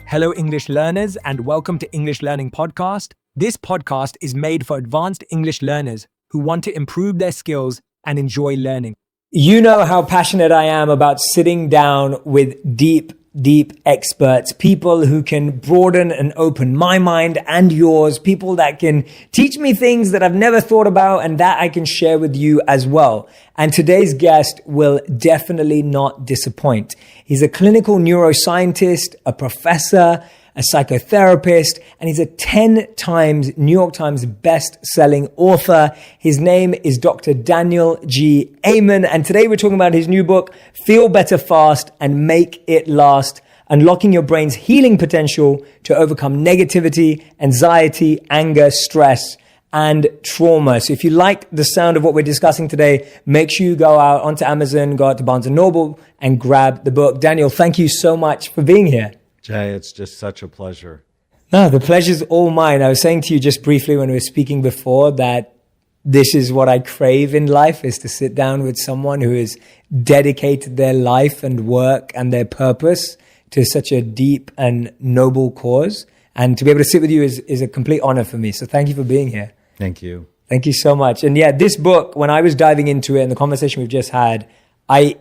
Hello, English learners, and welcome to English Learning Podcast. This podcast is made for advanced English learners who want to improve their skills and enjoy learning. You know how passionate I am about sitting down with deep experts, people who can broaden and open my mind and yours, people that can teach me things that I've never thought about and that I can share with you as well. And today's guest will definitely not disappoint. He's a clinical neuroscientist, a professor, a psychotherapist, and he's a 10 times New York Times best-selling author. His name is Dr. Daniel G. Amen, and today we're talking about his new book, Feel Better Fast and Make It Last, Unlocking Your Brain's Healing Potential to Overcome Negativity, Anxiety, Anger, Stress, and Trauma. So if you like the sound of what we're discussing today, make sure you go out onto Amazon, go out to Barnes & Noble, and grab the book. Daniel, thank you so much for being here. Jay, it's just such a pleasure. No, the pleasure's all mine. I was saying to you just briefly when we were speaking before that this is what I crave in life, is to sit down with someone who has dedicated their life and work and their purpose to such a deep and noble cause. And to be able to sit with you is a complete honor for me. So thank you for being here. Thank you. Thank you so much. And yeah, this book, when I was diving into it and the conversation we've just had, I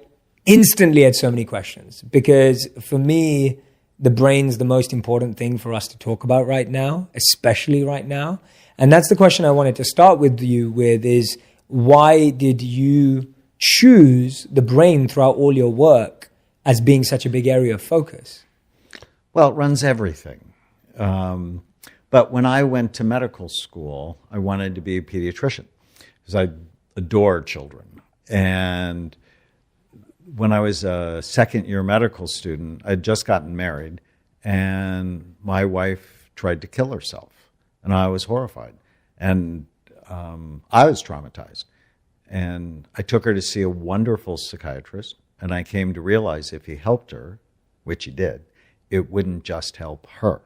instantly had so many questions because for me, the brain's the most important thing for us to talk about right now, especially right now. And that's the question I wanted to start with you with is, why did you choose the brain throughout all your work as being such a big area of focus? Well, it runs everything. But when I went to medical school, I wanted to be a pediatrician because I adore children. And when I was a second-year medical student, I'd just gotten married, and my wife tried to kill herself, and I was horrified, and I was traumatized. And I took her to see a wonderful psychiatrist, and I came to realize if he helped her, which he did, it wouldn't just help her,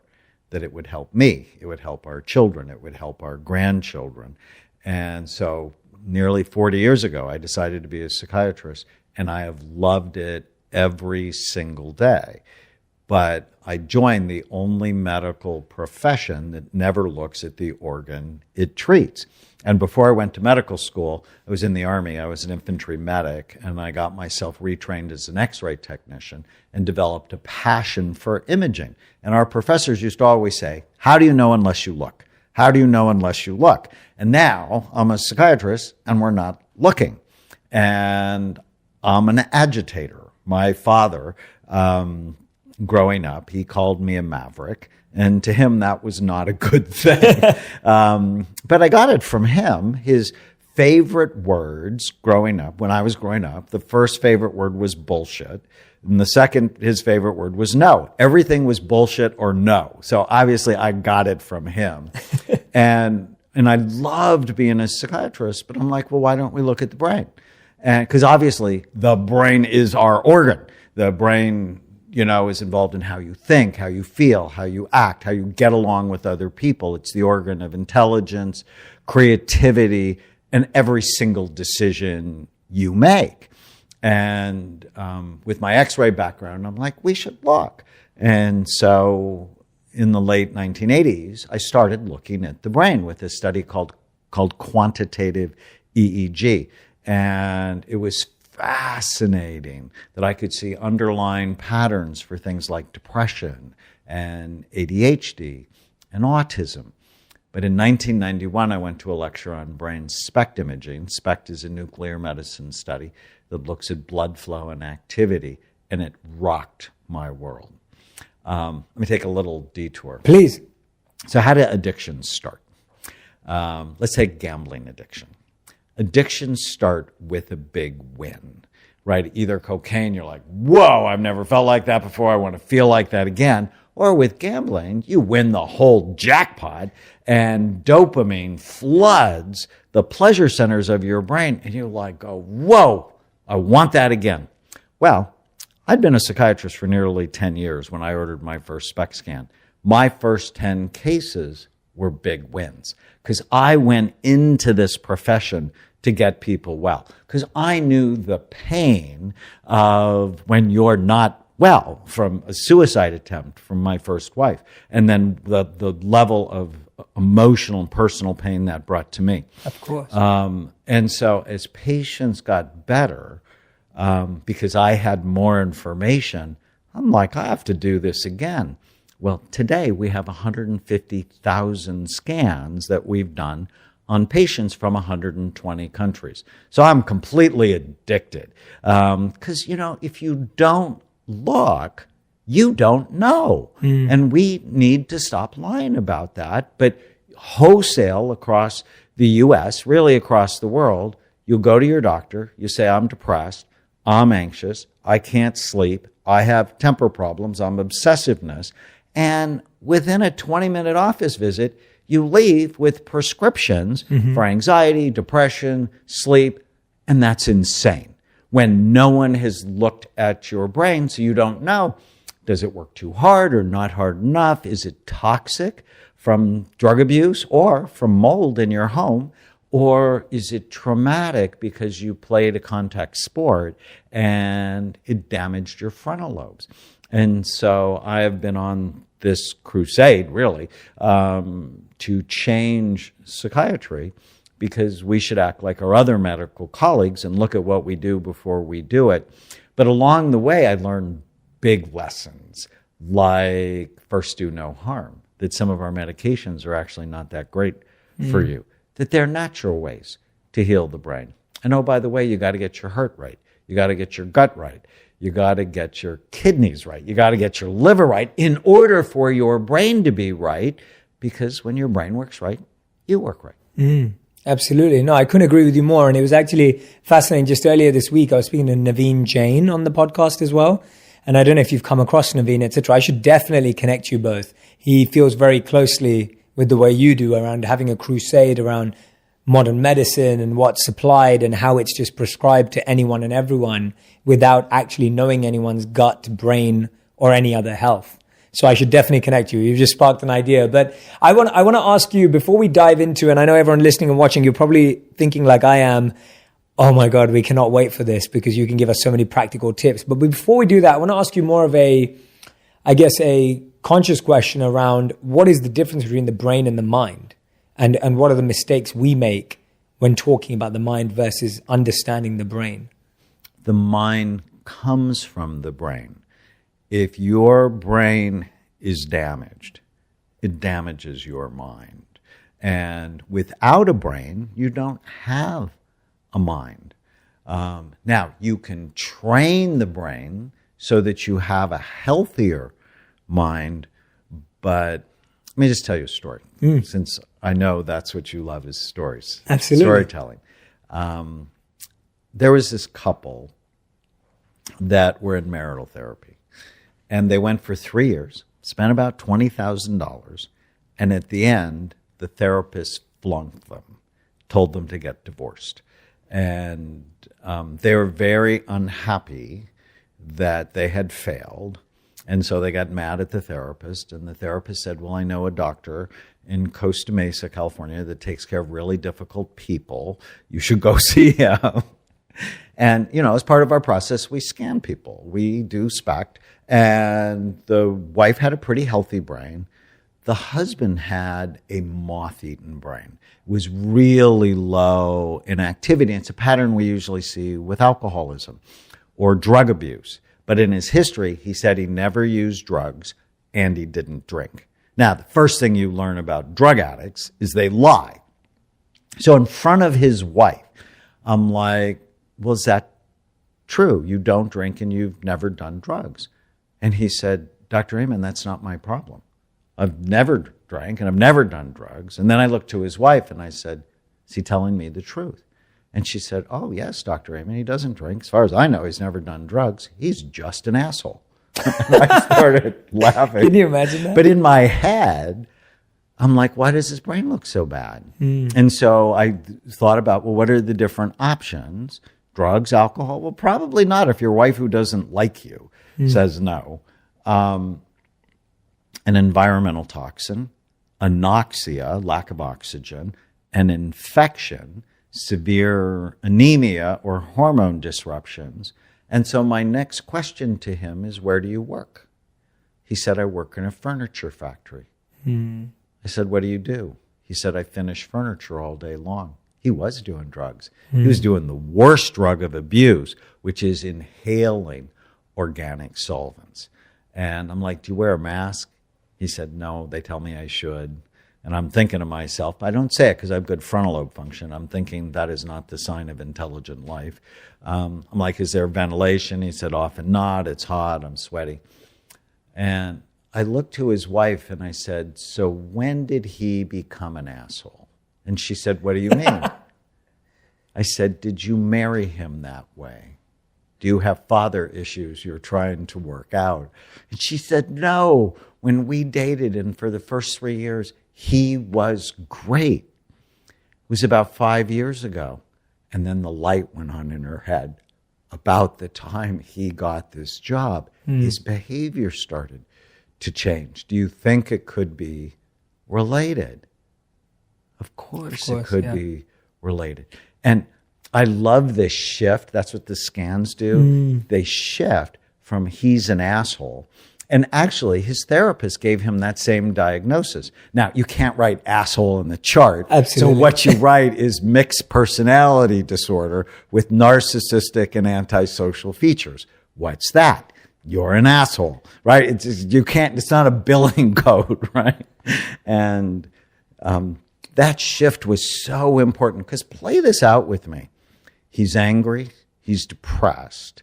that it would help me, it would help our children, it would help our grandchildren. And so nearly 40 years ago, I decided to be a psychiatrist, and I have loved it every single day. But I joined the only medical profession that never looks at the organ it treats. And before I went to medical school, I was in the Army. I was an infantry medic, and I got myself retrained as an X-ray technician and developed a passion for imaging. And our professors used to always say, how do you know unless you look? How do you know unless you look? And now I'm a psychiatrist, and we're not looking. And I'm an agitator. My father, growing up, he called me a maverick, and to him that was not a good thing. But I got it from him. His favorite words growing up, when I was growing up, the first favorite word was bullshit, and the second, his favorite word was no. Everything was bullshit or no. So obviously I got it from him. And I loved being a psychiatrist, but I'm like, well, why don't we look at the brain? And because obviously the brain is our organ. The brain, is involved in how you think, how you feel, how you act, how you get along with other people. It's the organ of intelligence, creativity, and every single decision you make. And with my X-ray background, I'm like, we should look. And so in the late 1980s, I started looking at the brain with a study called quantitative EEG. And it was fascinating that I could see underlying patterns for things like depression and ADHD and autism. But in 1991, I went to a lecture on brain SPECT imaging. SPECT is a nuclear medicine study that looks at blood flow and activity, and it rocked my world. Let me take a little detour. Please. So how do addictions start? Let's take gambling addiction. Addictions start with a big win, right? Either cocaine, you're like, whoa, I've never felt like that before. I want to feel like that again. Or with gambling, you win the whole jackpot and dopamine floods the pleasure centers of your brain. And you're like, oh, whoa, I want that again. Well, I'd been a psychiatrist for nearly 10 years when I ordered my first SPECT scan. My first 10 cases were big wins because I went into this profession to get people well, because I knew the pain of when you're not well from a suicide attempt from my first wife, and then the level of emotional and personal pain that brought to me. Of course. And so as patients got better, because I had more information, I'm like, I have to do this again. Well, today we have 150,000 scans that we've done on patients from 120 countries. So I'm completely addicted. Because, if you don't look, you don't know. And we need to stop lying about that. But wholesale across the U.S., really across the world, you'll go to your doctor, you say, I'm depressed, I'm anxious, I can't sleep, I have temper problems, I'm obsessiveness. And within a 20-minute office visit, you leave with prescriptions for anxiety, depression, sleep, and that's insane. When no one has looked at your brain, so you don't know, does it work too hard or not hard enough? Is it toxic from drug abuse or from mold in your home? Or is it traumatic because you played a contact sport and it damaged your frontal lobes? And so I have been on this crusade, really, to change psychiatry, because we should act like our other medical colleagues and look at what we do before we do it. But along the way, I learned big lessons, like first do no harm, that some of our medications are actually not that great for you, that they're natural ways to heal the brain. And oh, by the way, you got to get your heart right. You got to get your gut right. You got to get your kidneys right. You got to get your liver right in order for your brain to be right, because when your brain works right, you work right. Absolutely. No, I couldn't agree with you more. And it was actually fascinating. Just earlier this week, I was speaking to Naveen Jain on the podcast as well. And I don't know if you've come across Naveen, etc. I should definitely connect you both. He feels very closely with the way you do around having a crusade around modern medicine and what's supplied and how it's just prescribed to anyone and everyone without actually knowing anyone's gut, brain, or any other health. So I should definitely connect you. You've just sparked an idea. But I want to ask you, before we dive into, and I know everyone listening and watching, you're probably thinking like I am, oh my God, we cannot wait for this because you can give us so many practical tips. But before we do that, I want to ask you more of a conscious question around what is the difference between the brain and the mind? And what are the mistakes we make when talking about the mind versus understanding the brain? The mind comes from the brain. If your brain is damaged, it damages your mind. And without a brain, you don't have a mind. Now, you can train the brain so that you have a healthier mind, but let me just tell you a story, since I know that's what you love is stories. Absolutely. Storytelling. There was this couple that were in marital therapy. And they went for 3 years, spent about $20,000, and at the end, the therapist flunked them, told them to get divorced. And they were very unhappy that they had failed, and so they got mad at the therapist, and the therapist said, well, I know a doctor in Costa Mesa, California, that takes care of really difficult people. You should go see him. And, as part of our process, we scan people. We do SPECT. And the wife had a pretty healthy brain. The husband had a moth-eaten brain. It was really low in activity. It's a pattern we usually see with alcoholism or drug abuse. But in his history, he said he never used drugs and he didn't drink. Now, the first thing you learn about drug addicts is they lie. So in front of his wife, I'm like, well, is that true? You don't drink and you've never done drugs. And he said, Dr. Amen, that's not my problem. I've never drank and I've never done drugs. And then I looked to his wife and I said, is he telling me the truth? And she said, oh, yes, Dr. Amen, he doesn't drink. As far as I know, he's never done drugs. He's just an asshole. And I started laughing. Can you imagine that? But in my head, I'm like, why does his brain look so bad? And so I thought about, well, what are the different options? Drugs, alcohol? Well, probably not if your wife who doesn't like you says no. An environmental toxin, anoxia, lack of oxygen, an infection, severe anemia or hormone disruptions, And so my next question to him is, where do you work? He said, I work in a furniture factory. I said, what do you do? He said, I finish furniture all day long. He was doing drugs. He was doing the worst drug of abuse, which is inhaling organic solvents. And I'm like, do you wear a mask? He said, no, they tell me I should. And I'm thinking to myself, I don't say it because I have good frontal lobe function. I'm thinking that is not the sign of intelligent life. I'm like, is there ventilation? He said, often not. It's hot. I'm sweaty. And I looked to his wife and I said, so when did he become an asshole? And she said, what do you mean? I said, did you marry him that way? Do you have father issues you're trying to work out? And she said, no. When we dated and for the first 3 years, he was great. It was about 5 years ago. And then the light went on in her head. About the time he got this job, his behavior started to change. Do you think it could be related? Of course it could be related. And I love this shift. That's what the scans do. They shift from he's an asshole. And actually, his therapist gave him that same diagnosis. Now, you can't write asshole in the chart. Absolutely. So what you write is mixed personality disorder with narcissistic and antisocial features. What's that? You're an asshole, right? It's not a billing code, right? And that shift was so important because play this out with me. He's angry. He's depressed.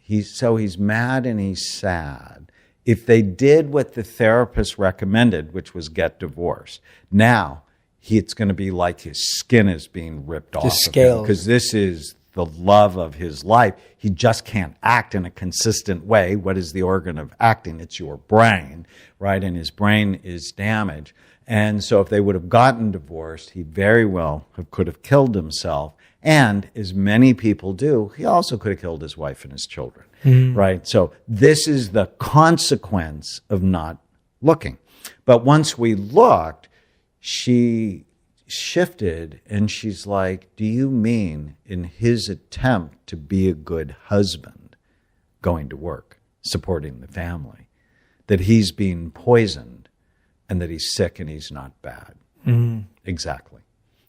He's mad and he's sad. If they did what the therapist recommended, which was get divorced, now it's going to be like his skin is being ripped off of him because this is the love of his life. He just can't act in a consistent way. What is the organ of acting? It's your brain, right? And his brain is damaged. And so if they would have gotten divorced, he very well could have killed himself. And as many people do, he also could have killed his wife and his children, right? So this is the consequence of not looking. But once we looked, she shifted and she's like, do you mean in his attempt to be a good husband, going to work, supporting the family, that he's being poisoned and that he's sick and he's not bad? Exactly.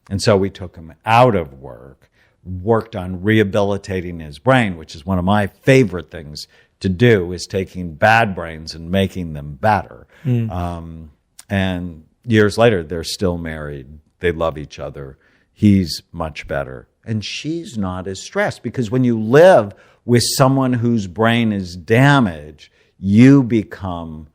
And so we took him out of work, worked on rehabilitating his brain, which is one of my favorite things to do, is taking bad brains and making them better. And years later, they're still married. They love each other. He's much better. And she's not as stressed because when you live with someone whose brain is damaged, you become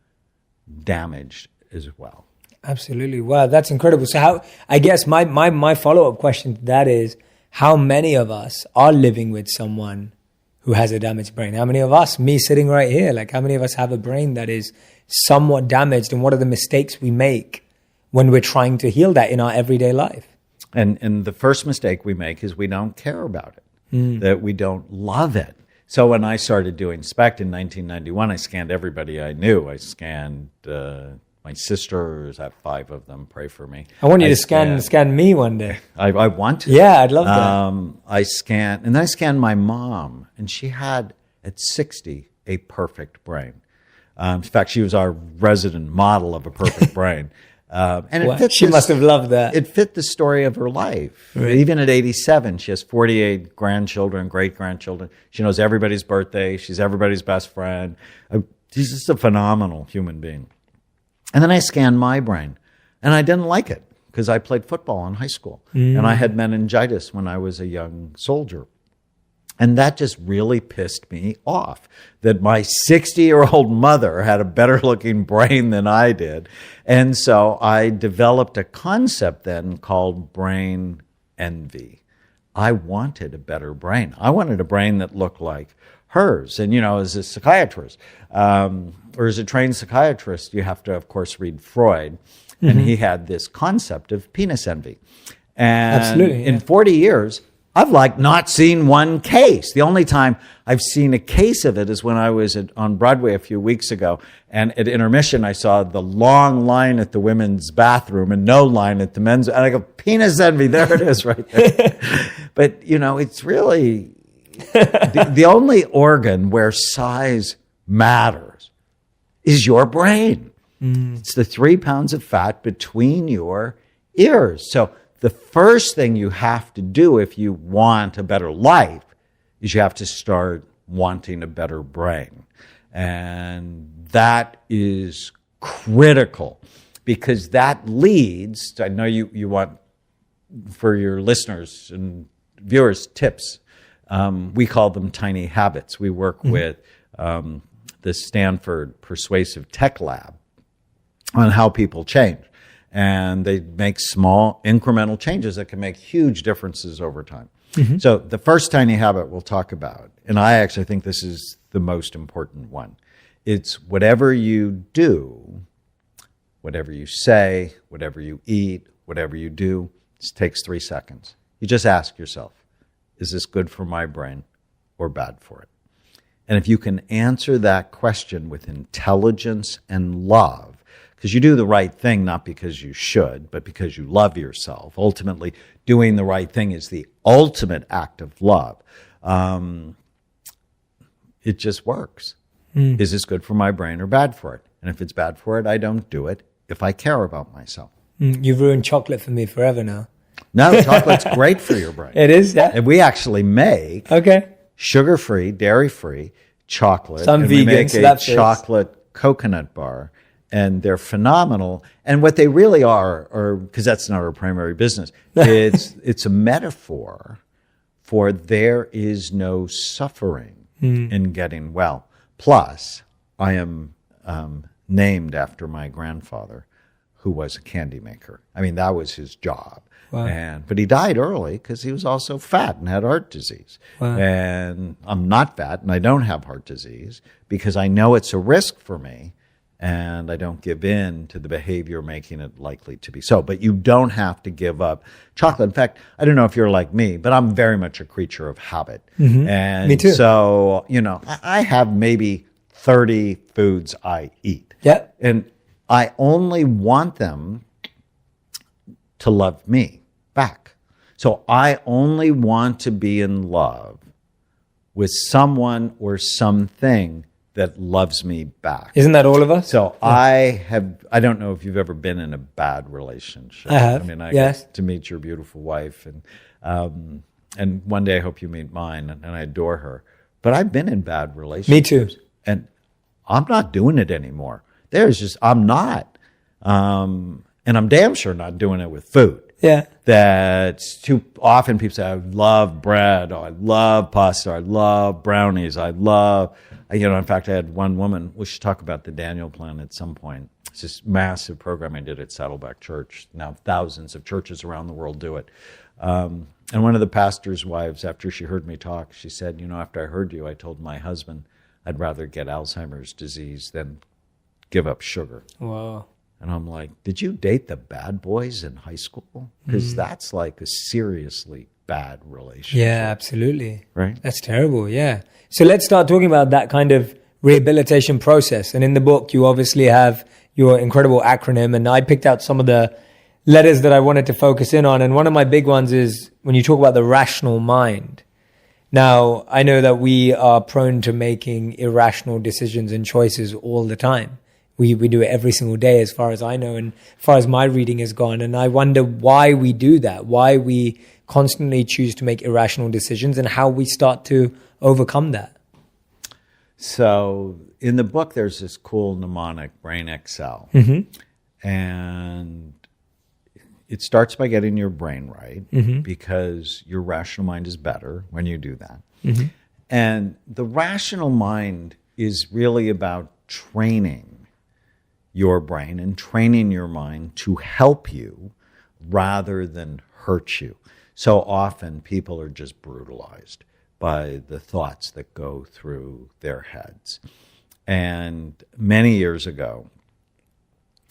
damaged as well. Absolutely. Wow, that's incredible. So I guess my follow-up question to that is, how many of us are living with someone who has a damaged brain? How many of us, me sitting right here, like how many of us have a brain that is somewhat damaged, and what are the mistakes we make when we're trying to heal that in our everyday life? And the first mistake we make is we don't care about it, that we don't love it. So when I started doing SPECT in 1991, I scanned everybody I knew. I scanned my sisters. I have 5 of them. Pray for me. I want you to scan me one day. I want to. Yeah, I'd love that. I scanned my mom, and she had, at 60, a perfect brain. In fact, she was our resident model of a perfect brain. And she must have loved that. It fit the story of her life. Right. Even at 87, she has 48 grandchildren, great-grandchildren. She knows everybody's birthday. She's everybody's best friend. She's just a phenomenal human being. And then I scanned my brain, and I didn't like it because I played football in high school, and I had meningitis when I was a young soldier. And that just really pissed me off, that my 60-year-old mother had a better-looking brain than I did. And so I developed a concept then called brain envy. I wanted a better brain. I wanted a brain that looked like hers. And, as a psychiatrist, or as a trained psychiatrist, you have to, of course, read Freud. And he had this concept of penis envy. And absolutely, in 40 years, I've not seen one case. The only time I've seen a case of it is when I was on Broadway a few weeks ago. And at intermission, I saw the long line at the women's bathroom and no line at the men's. And I go, penis envy, there it is right there. But, it's really... the only organ where size matters is your brain. It's the 3 pounds of fat between your ears. So the first thing you have to do if you want a better life is you have to start wanting a better brain. And that is critical because that leads to, I know you want, for your listeners and viewers, tips. We call them tiny habits. We work with the Stanford Persuasive Tech Lab on how people change. And they make small incremental changes that can make huge differences over time. So the first tiny habit we'll talk about, and I actually think this is the most important one. It's whatever you do, whatever you say, whatever you eat, whatever you do, it takes 3 seconds. You just ask yourself, is this good for my brain or bad for it? And if you can answer that question with intelligence and love, because you do the right thing not because you should, but because you love yourself. Ultimately, doing the right thing is the ultimate act of love. It just works. Is this good for my brain or bad for it? And if it's bad for it, I don't do it if I care about myself. You've ruined chocolate for me forever now. No, chocolate's great for your brain. It is, yeah. And we actually make sugar-free, dairy-free chocolate. Some and vegan, we make so a that fits. chocolate coconut bar. And they're phenomenal. And what they really are because that's not our primary business, it's a metaphor for there is no suffering in getting well. Plus, I am named after my grandfather, who was a candy maker. I mean, that was his job. Wow. But he died early because he was also fat and had heart disease. Wow. And I'm not fat and I don't have heart disease because I know it's a risk for me. And I don't give in to the behavior making it likely to be so. But you don't have to give up chocolate. In fact, I don't know if you're like me, but I'm very much a creature of habit. And me too. So, I have maybe 30 foods I eat. Yeah. And I only want them to love me back. So I only want to be in love with someone or something that loves me back. Isn't that all of us? So I don't know if you've ever been in a bad relationship. I have. I mean, I yes. get to meet your beautiful wife, and one day I hope you meet mine, and I adore her. But I've been in bad relationships. Me too. And I'm not doing it anymore. I'm not. And I'm damn sure not doing it with food. Yeah. That's too often people say, I love bread, or I love pasta, or I love brownies, in fact, I had one woman, we should talk about the Daniel Plan at some point. It's this massive program I did at Saddleback Church. Now thousands of churches around the world do it. And one of the pastor's wives, after she heard me talk, she said, after I heard you, I told my husband I'd rather get Alzheimer's disease than give up sugar. Wow. And I'm like, did you date the bad boys in high school? Because that's like a seriously bad relationship. Yeah, absolutely. Right? That's terrible, yeah. So let's start talking about that kind of rehabilitation process. And in the book, you obviously have your incredible acronym. And I picked out some of the letters that I wanted to focus in on. And one of my big ones is when you talk about the rational mind. Now, I know that we are prone to making irrational decisions and choices all the time. We do it every single day, as far as I know, and as far as my reading has gone. And I wonder why we do that, why we constantly choose to make irrational decisions, and how we start to overcome that. So in the book, there's this cool mnemonic, Brain Excel. And it starts by getting your brain right, because your rational mind is better when you do that. And the rational mind is really about training your brain and training your mind to help you rather than hurt you. So often people are just brutalized by the thoughts that go through their heads. And many years ago,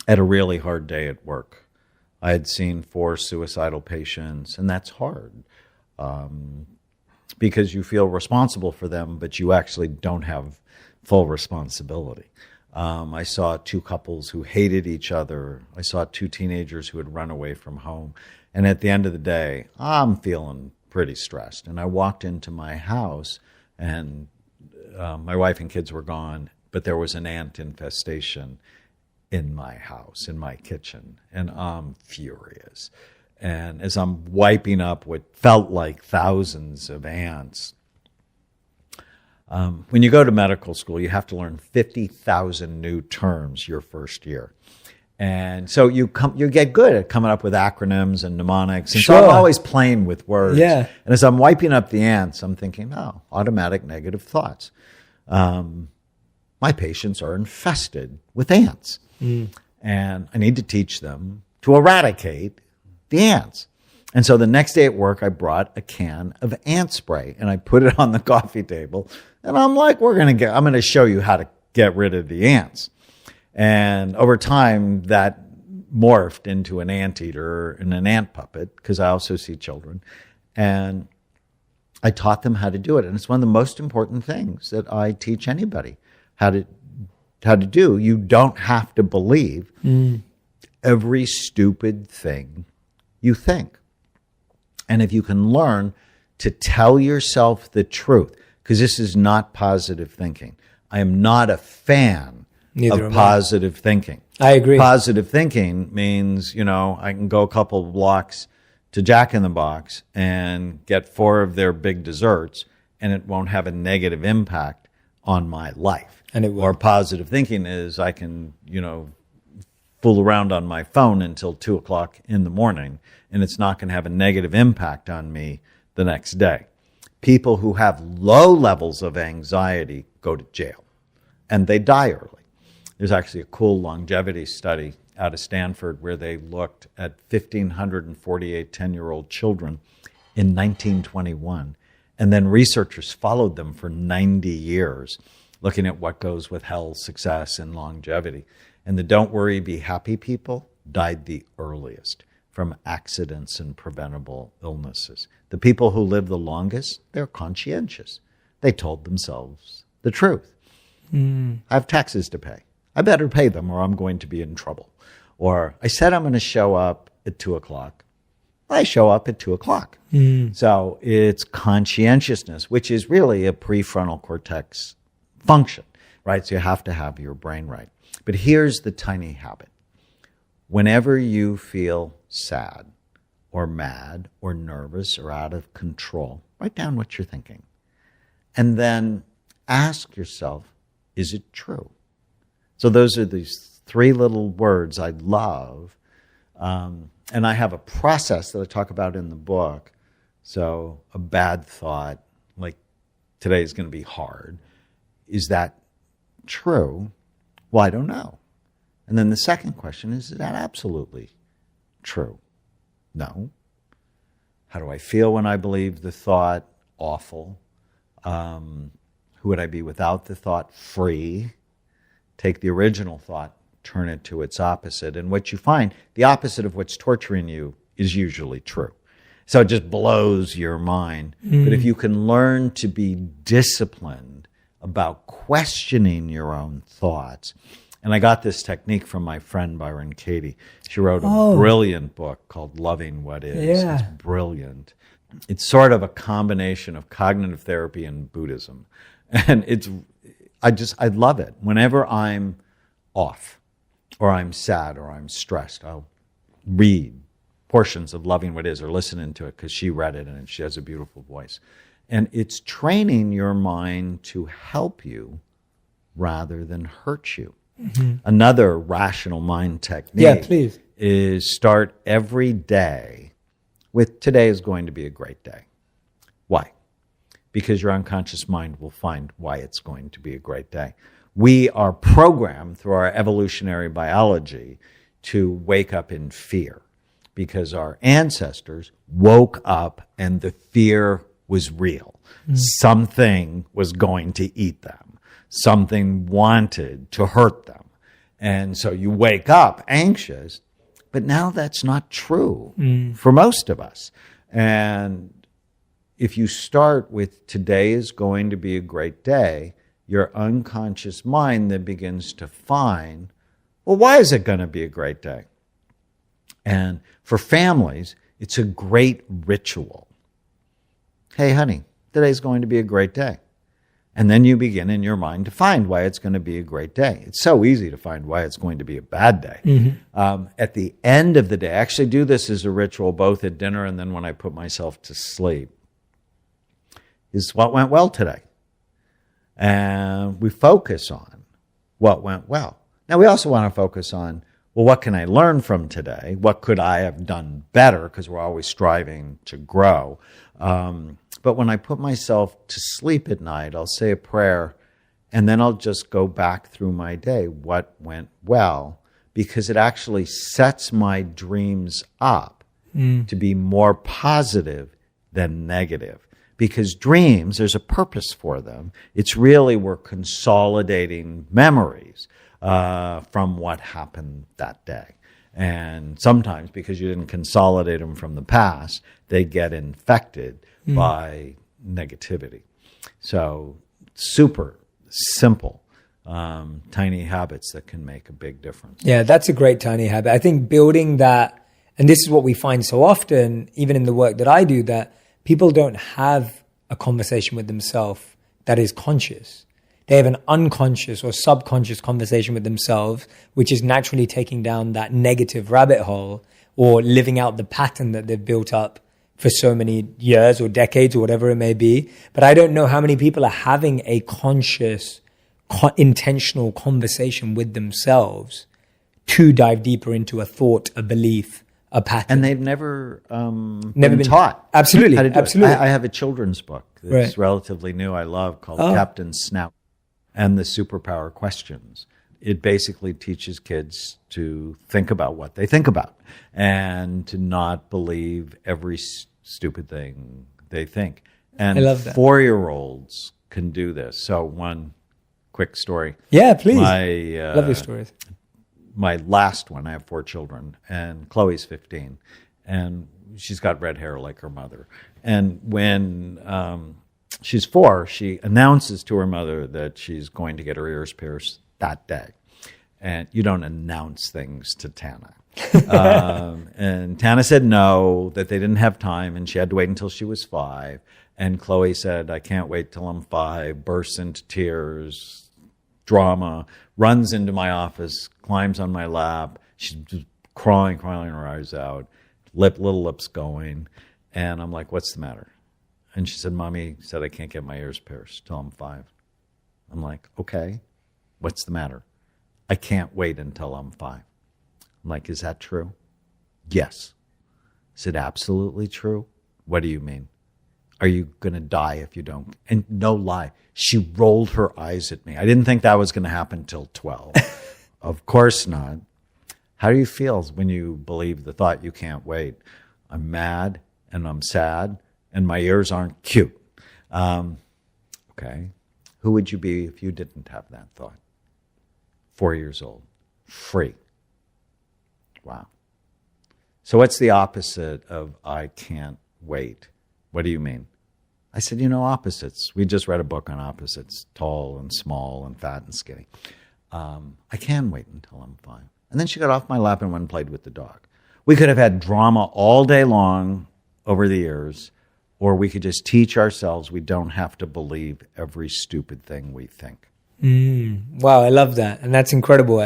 at a really hard day at work, I had seen 4 suicidal patients, and that's hard because you feel responsible for them, but you actually don't have full responsibility. I saw 2 couples who hated each other. I saw 2 teenagers who had run away from home. And at the end of the day, I'm feeling pretty stressed. And I walked into my house, and my wife and kids were gone, but there was an ant infestation in my house, in my kitchen, and I'm furious. And as I'm wiping up what felt like thousands of ants, when you go to medical school, you have to learn 50,000 new terms your first year. And so you get good at coming up with acronyms and mnemonics. And so I'm always playing with words. Yeah. And as I'm wiping up the ants, I'm thinking, oh, automatic negative thoughts. My patients are infested with ants. And I need to teach them to eradicate the ants. And so the next day at work, I brought a can of ant spray and I put it on the coffee table. And I'm like, I'm going to show you how to get rid of the ants. And over time, that morphed into an anteater and an ant puppet, because I also see children. And I taught them how to do it. And it's one of the most important things that I teach anybody how to do. You don't have to believe every stupid thing you think. And if you can learn to tell yourself the truth, because this is not positive thinking. I am not a fan of positive thinking. I agree. Positive thinking means, I can go a couple of blocks to Jack in the Box and get 4 of their big desserts, and it won't have a negative impact on my life. And it will. Or positive thinking is I can, fool around on my phone until 2 o'clock in the morning, and it's not going to have a negative impact on me the next day. People who have low levels of anxiety go to jail, and they die early. There's actually a cool longevity study out of Stanford where they looked at 1,548 10-year-old children in 1921, and then researchers followed them for 90 years, looking at what goes with health, success, and longevity. And the don't worry, be happy people died the earliest from accidents and preventable illnesses. The people who live the longest, they're conscientious. They told themselves the truth. I have taxes to pay. I better pay them or I'm going to be in trouble. Or I said I'm going to show up at 2 o'clock. I show up at 2 o'clock. So it's conscientiousness, which is really a prefrontal cortex function, right? So you have to have your brain right. But here's the tiny habit. Whenever you feel sad or mad or nervous or out of control, write down what you're thinking. And then ask yourself, is it true? So those are these 3 little words I love. And I have a process that I talk about in the book. So a bad thought, like today is going to be hard. Is that true? Well, I don't know. And then the second question is that absolutely true? No. How do I feel when I believe the thought? Awful. Who would I be without the thought? Free. Take the original thought, turn it to its opposite. And what you find, the opposite of what's torturing you is usually true. So it just blows your mind. But if you can learn to be disciplined about questioning your own thoughts, and I got this technique from my friend Byron Katie. She wrote a brilliant book called Loving What Is. Yeah. It's brilliant. It's sort of a combination of cognitive therapy and Buddhism. And I love it. Whenever I'm off or I'm sad or I'm stressed, I'll read portions of Loving What Is or listen to it because she read it and she has a beautiful voice. And it's training your mind to help you rather than hurt you. Another rational mind technique is start every day with today is going to be a great day. Why? Because your unconscious mind will find why it's going to be a great day. We are programmed through our evolutionary biology to wake up in fear because our ancestors woke up and the fear was real. Something was going to eat them. Something wanted to hurt them. And so you wake up anxious, but now that's not true for most of us. And if you start with today is going to be a great day, your unconscious mind then begins to find, well, why is it going to be a great day? And for families, it's a great ritual. hey, honey, today's going to be a great day. And then you begin in your mind to find why it's going to be a great day. It's so easy to find why it's going to be a bad day. At the end of the day, I actually do this as a ritual, both at dinner and then when I put myself to sleep, is what went well today. And we focus on what went well. Now, we also want to focus on, well, what can I learn from today? What could I have done better? Because we're always striving to grow. But when I put myself to sleep at night, I'll say a prayer, and then I'll just go back through my day, what went well, because it actually sets my dreams up to be more positive than negative. Because dreams, there's a purpose for them. It's really we're consolidating memories from what happened that day. And sometimes, because you didn't consolidate them from the past, they get infected by negativity. So super simple, tiny habits that can make a big difference. Yeah, that's a great tiny habit. I think building that, and this is what we find so often, even in the work that I do, that people don't have a conversation with themselves that is conscious. They have an unconscious or subconscious conversation with themselves, which is naturally taking down that negative rabbit hole or living out the pattern that they've built up for so many years or decades or whatever it may be. But I don't know how many people are having a conscious, intentional conversation with themselves to dive deeper into a thought, a belief, a pattern. And they've never been taught. Absolutely. How to do absolutely. it. I have a children's book that's relatively new, I love, called Captain Snout and the Superpower Questions. It basically teaches kids to think about what they think about and to not believe every stupid thing they think. And I love that. 4-year-olds can do this. So one quick story. Yeah, please. Love your stories. My last one, I have 4 children, and Chloe's 15, and she's got red hair like her mother. And when she's 4, she announces to her mother that she's going to get her ears pierced that day. And you don't announce things to Tana. And Tana said no, that they didn't have time, and she had to wait until she was 5. And Chloe said, I can't wait till I'm 5, bursts into tears, drama, runs into my office, climbs on my lap. She's just crying her eyes out, little lips going. And I'm like, what's the matter? And she said, Mommy said I can't get my ears pierced till I'm 5. I'm like, okay, what's the matter? I can't wait until I'm 5. I'm like, is that true? Yes. Is it absolutely true? What do you mean? Are you going to die if you don't? And no lie, she rolled her eyes at me. I didn't think that was going to happen till 12. Of course not. How do you feel when you believe the thought you can't wait? I'm mad and I'm sad and my ears aren't cute. Okay. Who would you be if you didn't have that thought? 4 years old. Free. Wow. So what's the opposite of I can't wait? What do you mean? I said, opposites. We just read a book on opposites, tall and small and fat and skinny. I can wait until I'm 5. And then she got off my lap and went and played with the dog. We could have had drama all day long over the years, or we could just teach ourselves we don't have to believe every stupid thing we think. Wow, I love that. And that's incredible.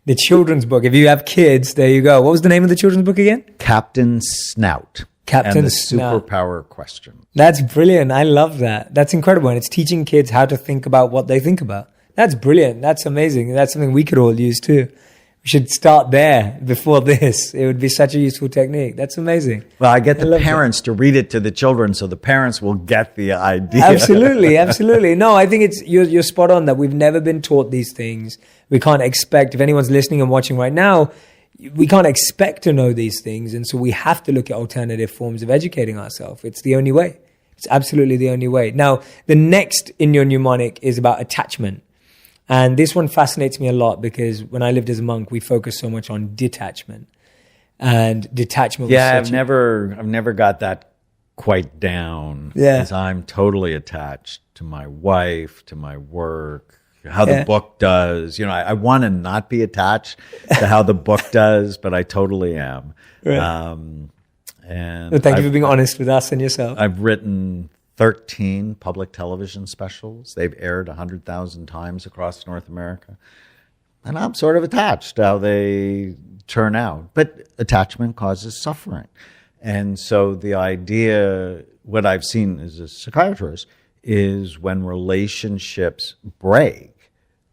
The children's book, if you have kids, there you go. What was the name of the children's book again? Captain Snout. Captain and the Snout. Superpower Question. That's brilliant. I love that. That's incredible. And it's teaching kids how to think about what they think about. That's brilliant. That's amazing. That's something we could all use too. We should start there before this. It would be such a useful technique. That's amazing. Well, I get the parents to read it to the children so the parents will get the idea. Absolutely, absolutely. No, I think you're spot on that we've never been taught these things. We can't expect, if anyone's listening and watching right now, we can't expect to know these things. And so we have to look at alternative forms of educating ourselves. It's the only way. It's absolutely the only way. Now, the next in your mnemonic is about attachment. And this one fascinates me a lot because when I lived as a monk, we focused so much on detachment. And detachment was I've never got that quite down. Yeah. Because I'm totally attached to my wife, to my work, how the book does. I want to not be attached to how the book does, but I totally am. Right. And well, thank you for being honest with us and yourself. I've written 13 public television specials. They've aired 100,000 times across North America. And I'm sort of attached to how they turn out. But attachment causes suffering. And so the idea, what I've seen as a psychiatrist, is when relationships break,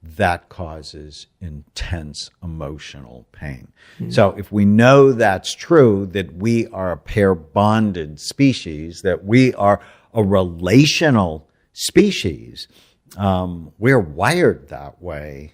that causes intense emotional pain. So if we know that's true, that we are a pair-bonded species, that we are a relational species, we're wired that way,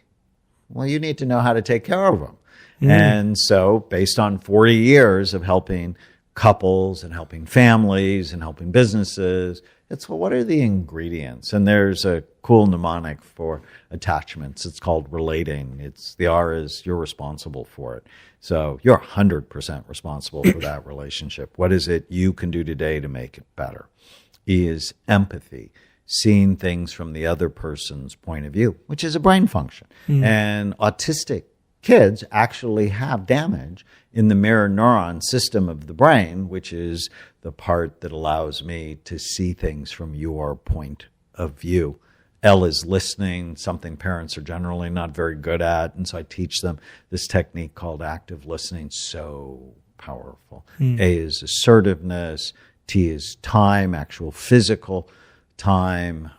well, you need to know how to take care of them. And so based on 40 years of helping couples and helping families and helping businesses, it's, well, what are the ingredients? And there's a cool mnemonic for attachments. It's called relating. It's the R is you're responsible for it. So you're 100% responsible for that relationship. What is it you can do today to make it better? E is empathy, seeing things from the other person's point of view, which is a brain function. And autistic kids actually have damage in the mirror neuron system of the brain, which is the part that allows me to see things from your point of view. L is listening, something parents are generally not very good at. And so I teach them this technique called active listening, so powerful. A is assertiveness. T is time, actual physical time.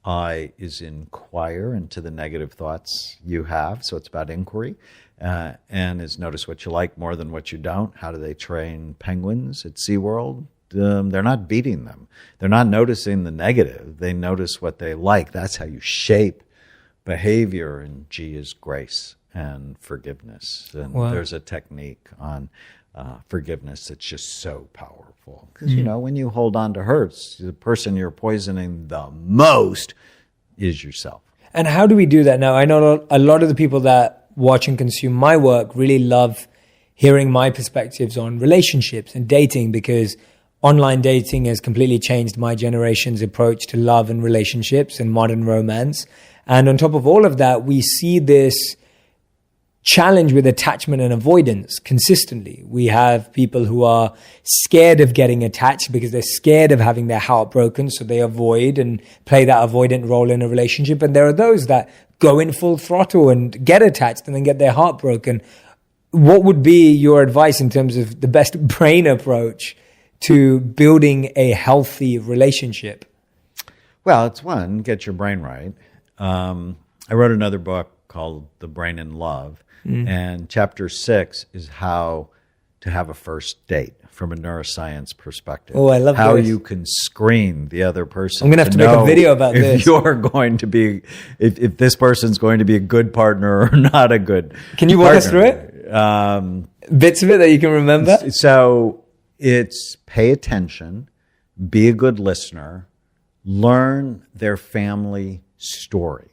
I is inquire into the negative thoughts you have. So it's about inquiry. N is notice what you like more than what you don't. How do they train penguins at SeaWorld? They're not beating them. They're not noticing the negative. They notice what they like. That's how you shape behavior. And G is grace and forgiveness. And there's a technique on forgiveness that's just so powerful. Because, you know, when you hold on to hurts, the person you're poisoning the most is yourself. And how do we do that now? I know a lot of the people that watch and consume my work really love hearing my perspectives on relationships and dating, because online dating has completely changed my generation's approach to love and relationships and modern romance. And on top of all of that, we see this challenge with attachment and avoidance consistently. We have people who are scared of getting attached because they're scared of having their heart broken, so they avoid and play that avoidant role in a relationship. And there are those that go in full throttle and get attached and then get their heart broken. What would be your advice in terms of the best brain approach to building a healthy relationship? Well, it's one, get your brain right. I wrote another book called The Brain in Love. And chapter 6 is how to have a first date from a neuroscience perspective. Oh, I love how this. you can screen the other person. I'm going to have to make a video about if this. You're going to be, if this person's going to be a good partner or not a good Can you walk us through it? Bits of it that you can remember? So it's pay attention, be a good listener, learn their family story,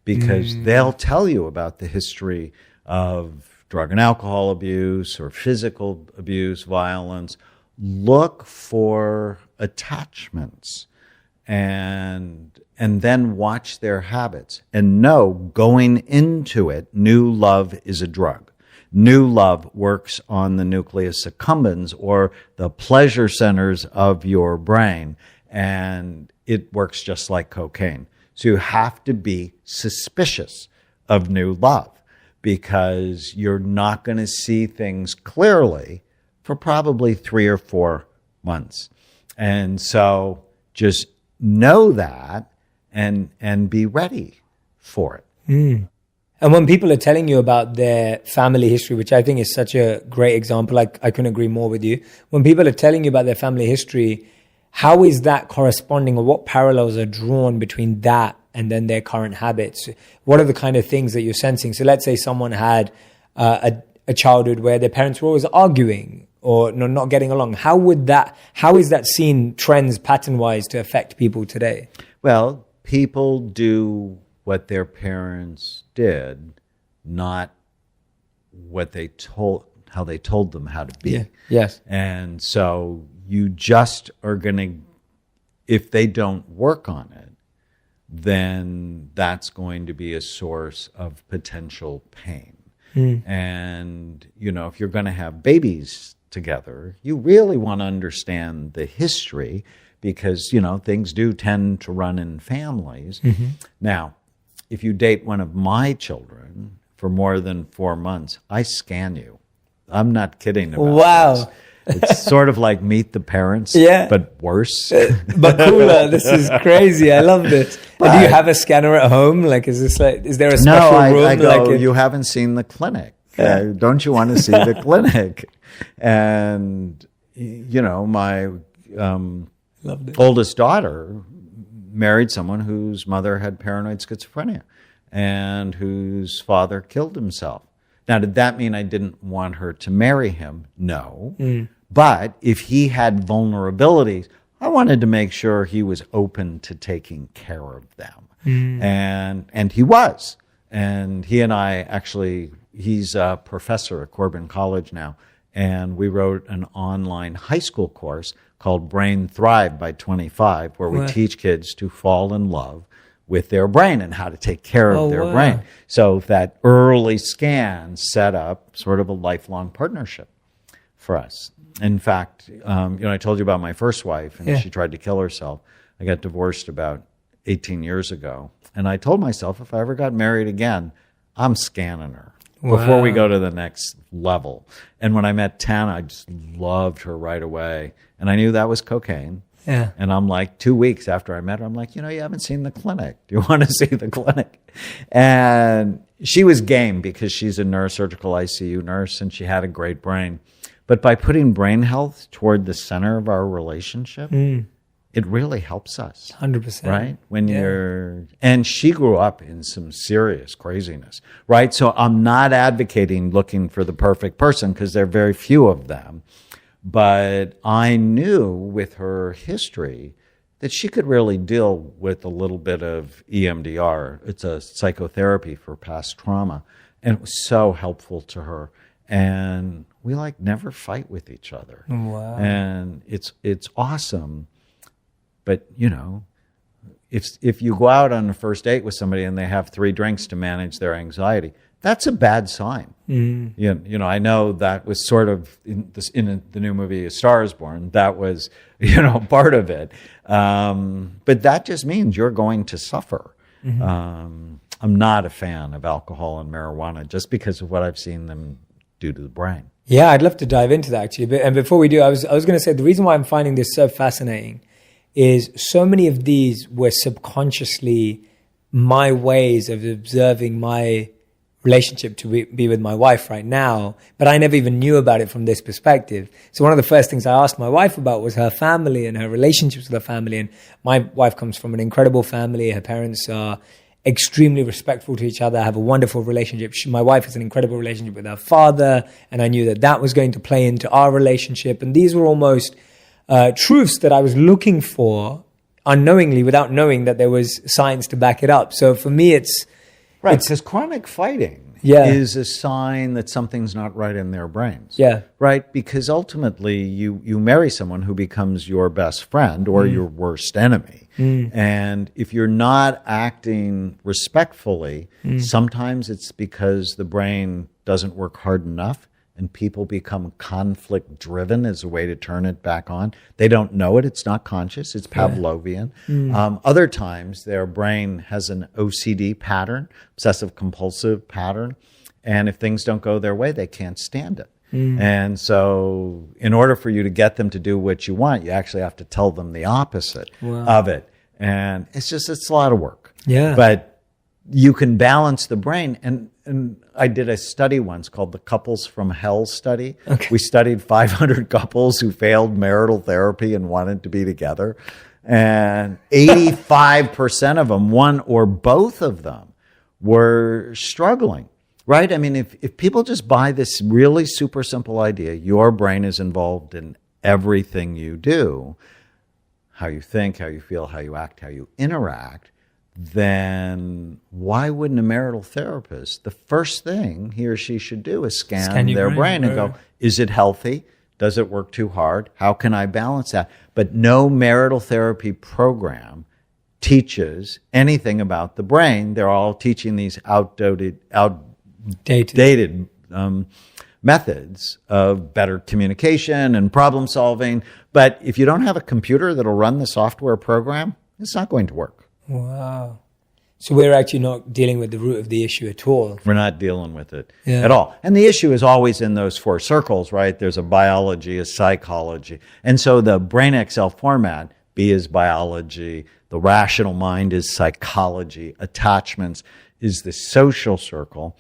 because they'll tell you about the history of drug and alcohol abuse or physical abuse, violence. Look for attachments and then watch their habits and know going into it, new love is a drug. New love works on the nucleus accumbens, or the pleasure centers of your brain, and it works just like cocaine. So you have to be suspicious of new love, because you're not going to see things clearly for probably 3 or 4 months. And so just know that and be ready for it. And when people are telling you about their family history, which I think is such a great example, I couldn't agree more with you. When people are telling you about their family history, how is that corresponding, or what parallels are drawn between that and then their current habits? What are the kind of things that you're sensing? So let's say someone had a childhood where their parents were always arguing or not getting along. How is that seen trends pattern-wise to affect people today? Well, people do what their parents did, not what how they told them how to be. Yeah. Yes. And so you just are going to, if they don't work on it, then that's going to be a source of potential pain. And, you know, if you're going to have babies together, you really want to understand the history, because, things do tend to run in families. Now, if you date one of my children for more than 4 months, I scan you. I'm not kidding about this. It's sort of like Meet the Parents, but worse. But cooler. This is crazy. I love this. Do you have a scanner at home? Is there a special room? I go, you haven't seen the clinic. Don't you want to see the clinic? And, my oldest daughter married someone whose mother had paranoid schizophrenia and whose father killed himself. Now, did that mean I didn't want her to marry him? No. But if he had vulnerabilities, I wanted to make sure he was open to taking care of them. And he was. And he and I actually, he's a professor at Corbin College now, and we wrote an online high school course called Brain Thrive by 25, where we teach kids to fall in love with their brain and how to take care of their brain. So that early scan set up sort of a lifelong partnership for us. In fact, I told you about my first wife, and she tried to kill herself. I got divorced about 18 years ago. And I told myself, if I ever got married again, I'm scanning her before we go to the next level. And when I met Tana, I just loved her right away. And I knew that was cocaine. Yeah. And I'm like, 2 weeks after I met her, I'm like, you haven't seen the clinic. Do you want to see the clinic? And she was game because she's a neurosurgical ICU nurse and she had a great brain. But by putting brain health toward the center of our relationship, it really helps us. 100%. Right? And she grew up in some serious craziness, right? So I'm not advocating looking for the perfect person because there are very few of them. But I knew with her history that she could really deal with a little bit of EMDR. It's a psychotherapy for past trauma. And it was so helpful to her. And we never fight with each other. Wow. And it's awesome. But, if you go out on a first date with somebody and they have 3 drinks to manage their anxiety, that's a bad sign. I know that was sort of in the new movie A Star Is Born. That was, part of it. But that just means you're going to suffer. I'm not a fan of alcohol and marijuana just because of what I've seen them do to the brain. Yeah, I'd love to dive into that actually. And before we do, I was going to say the reason why I'm finding this so fascinating is so many of these were subconsciously my ways of observing my relationship to be with my wife right now, but I never even knew about it from this perspective. So one of the first things I asked my wife about was her family and her relationships with her family. And my wife comes from an incredible family. Her parents are extremely respectful to each other, have a wonderful relationship. My wife has an incredible relationship with her father, and I knew that was going to play into our relationship. And these were almost truths that I was looking for unknowingly without knowing that there was science to back it up. So for me, it's... Right, because chronic fighting is a sign that something's not right in their brains. Yeah. Right? Because ultimately you marry someone who becomes your best friend or your worst enemy. And if you're not acting respectfully, sometimes it's because the brain doesn't work hard enough and people become conflict driven as a way to turn it back on. They don't know it. It's not conscious. It's Pavlovian. Other times their brain has an OCD pattern, obsessive compulsive pattern. And if things don't go their way, they can't stand it. And so in order for you to get them to do what you want, you actually have to tell them the opposite of it. And it's a lot of work. Yeah. But you can balance the brain. And I did a study once called the Couples from Hell study. Okay. We studied 500 couples who failed marital therapy and wanted to be together. And 85% of them, one or both of them, were struggling. Right? I mean, if people just buy this really super simple idea, your brain is involved in everything you do, how you think, how you feel, how you act, how you interact, then why wouldn't a marital therapist, the first thing he or she should do is scan their brain and go, is it healthy? Does it work too hard? How can I balance that? But no marital therapy program teaches anything about the brain. They're all teaching these outdated methods of better communication and problem solving. But if you don't have a computer that'll run the software program, it's not going to work. Wow. So we're actually not dealing with the root of the issue at all. We're not dealing with it at all. And the issue is always in those four circles, right? There's a biology, a psychology. And so the Brain Excel format, B is biology, the rational mind is psychology, attachments is the social circle,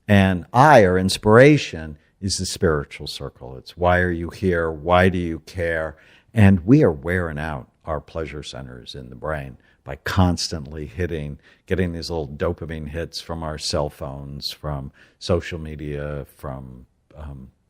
and I, or inspiration, is the spiritual circle. It's why are you here? Why do you care? And we are wearing out our pleasure centers in the brain by constantly getting these little dopamine hits from our cell phones, from social media, from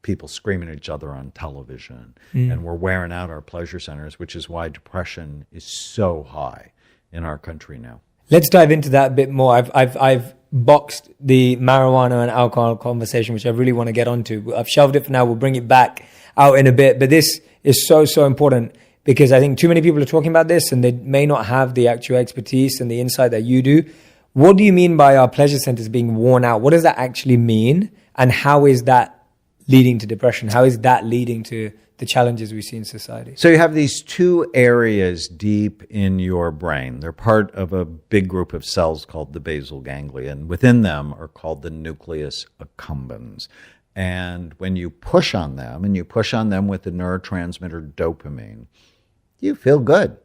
people screaming at each other on television. And we're wearing out our pleasure centers, which is why depression is so high in our country now. Let's dive into that a bit more. I've boxed the marijuana and alcohol conversation, which I really want to get onto. I've shelved it for now. We'll bring it back out in a bit. But this is so important, because I think too many people are talking about this and they may not have the actual expertise and the insight that you do. What do you mean by our pleasure centers being worn out? What does that actually mean? And how is that leading to depression? How is that leading to the challenges we see in society? So you have these two areas deep in your brain. They're part of a big group of cells called the basal ganglia, and within them are called the nucleus accumbens. And when you push on them, and you push on them with the neurotransmitter dopamine, you feel good,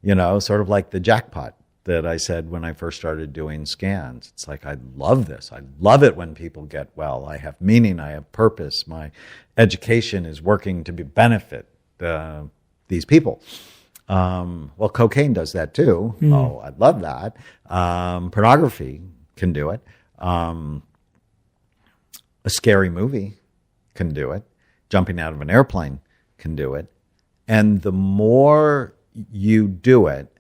sort of like the jackpot that I said when I first started doing scans. It's like, I love this. I love it when people get well. I have meaning. I have purpose. My education is working to benefit these people. Well, cocaine does that too. Oh, I love that. Pornography can do it. A scary movie can do it. Jumping out of an airplane can do it. And the more you do it,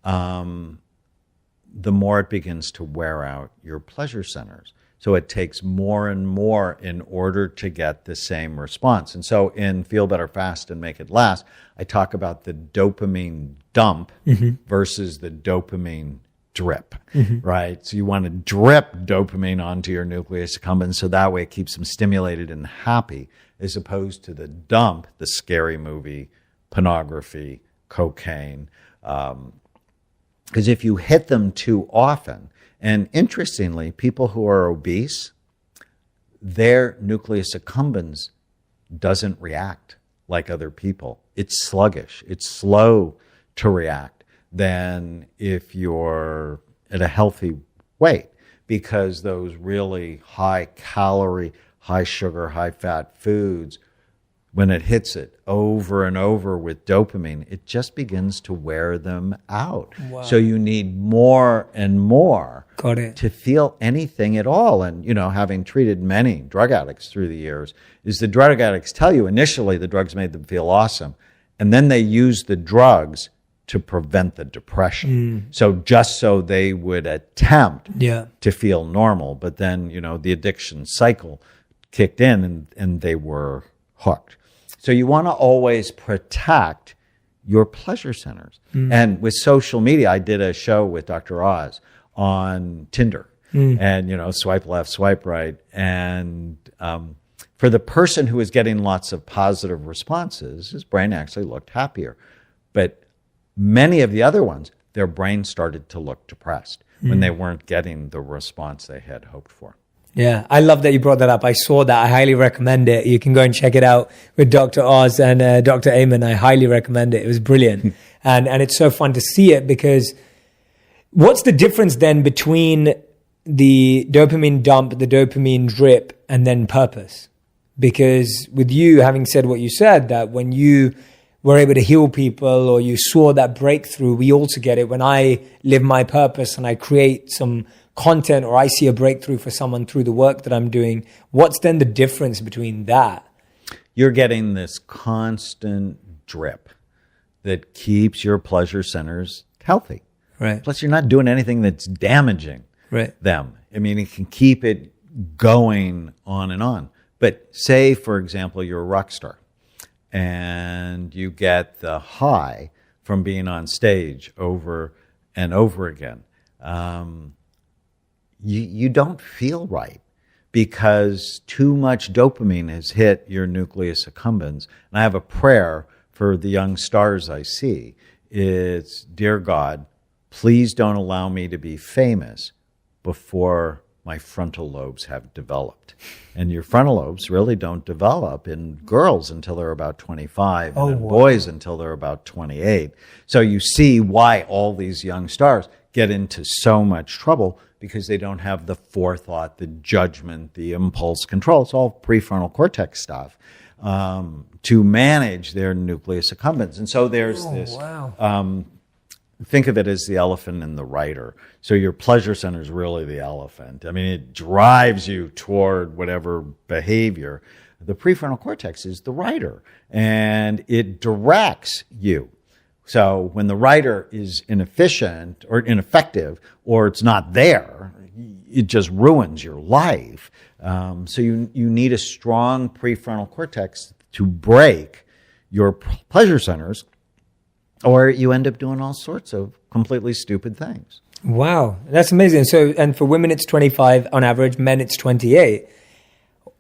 the more it begins to wear out your pleasure centers. So it takes more and more in order to get the same response. And so in Feel Better Fast and Make It Last, I talk about the dopamine dump versus the dopamine drip, right? So you want to drip dopamine onto your nucleus accumbens so that way it keeps them stimulated and happy, as opposed to the dump, the scary movie, pornography, cocaine. Because if you hit them too often, and interestingly, people who are obese, their nucleus accumbens doesn't react like other people. It's sluggish. It's slow to react than if you're at a healthy weight, because those really high calorie, high sugar, high fat foods, when it hits it over and over with dopamine, it just begins to wear them out. Wow. So you need more and more to feel anything at all. And, having treated many drug addicts through the years, is the drug addicts tell you initially the drugs made them feel awesome. And then they use the drugs to prevent the depression. So just so they would attempt to feel normal. But then, the addiction cycle kicked in and they were hooked. So you want to always protect your pleasure centers. And with social media, I did a show with Dr. Oz on Tinder and, swipe left, swipe right. And for the person who was getting lots of positive responses, his brain actually looked happier. But many of the other ones, their brain started to look depressed when they weren't getting the response they had hoped for. Yeah, I love that you brought that up. I saw that. I highly recommend it. You can go and check it out with Dr. Oz and Dr. Amen. I highly recommend it. It was brilliant. and it's so fun to see it, because what's the difference then between the dopamine dump, the dopamine drip, and then purpose? Because with you, having said what you said, that when you were able to heal people or you saw that breakthrough, we also get it. When I live my purpose and I create some content, or I see a breakthrough for someone through the work that I'm doing, what's then the difference between that? You're getting this constant drip that keeps your pleasure centers healthy. Right. Plus, you're not doing anything that's damaging them. I mean, it can keep it going on and on. But say, for example, you're a rock star and you get the high from being on stage over and over again. You don't feel right because too much dopamine has hit your nucleus accumbens. And I have a prayer for the young stars I see. It's, dear God, please don't allow me to be famous before my frontal lobes have developed. And your frontal lobes really don't develop in girls until they're about 25, and in boys until they're about 28. So you see why all these young stars get into so much trouble, because they don't have the forethought, the judgment, the impulse control. It's all prefrontal cortex stuff to manage their nucleus accumbens. And so there's this... Think of it as the elephant and the rider. So your pleasure center is really the elephant. I mean, it drives you toward whatever behavior. The prefrontal cortex is the rider, and it directs you. So when the rider is inefficient or ineffective, or it's not there, it just ruins your life. So you need a strong prefrontal cortex to break your pleasure centers, or you end up doing all sorts of completely stupid things. Wow, that's amazing. So, and for women, it's 25 on average. Men, it's 28.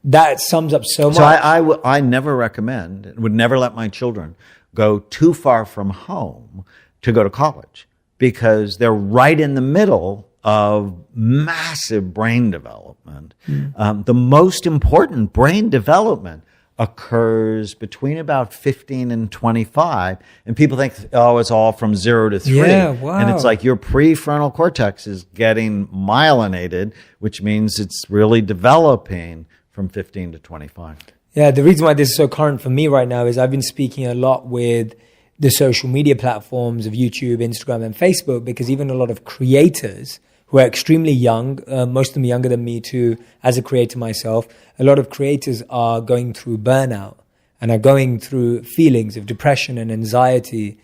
That sums up so much. So I never recommend, would never let my children go too far from home to go to college, because they're right in the middle of massive brain development. The most important brain development occurs between about 15 and 25. And people think, oh, it's all from 0 to 3. Yeah, wow. And it's like your prefrontal cortex is getting myelinated, which means it's really developing from 15 to 25. Yeah, the reason why this is so current for me right now is I've been speaking a lot with the social media platforms of YouTube, Instagram, and Facebook, because even a lot of creators who are extremely young, most of them younger than me too, as a creator myself, a lot of creators are going through burnout and are going through feelings of depression and anxiety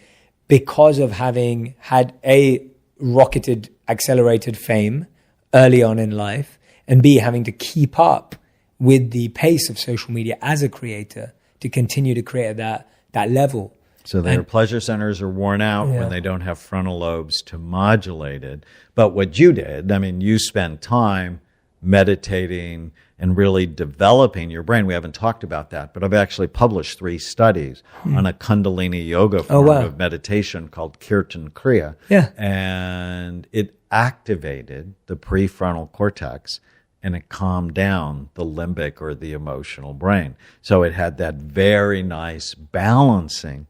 because of having had A, rocketed, accelerated fame early on in life, and B, having to keep up with the pace of social media as a creator to continue to create at that level. So their pleasure centers are worn out when they don't have frontal lobes to modulate it. But what you did, I mean, you spent time meditating and really developing your brain. We haven't talked about that, but I've actually published 3 studies on a Kundalini yoga form of meditation called Kirtan Kriya. Yeah. And it activated the prefrontal cortex, and it calmed down the limbic or the emotional brain. So it had that very nice balancing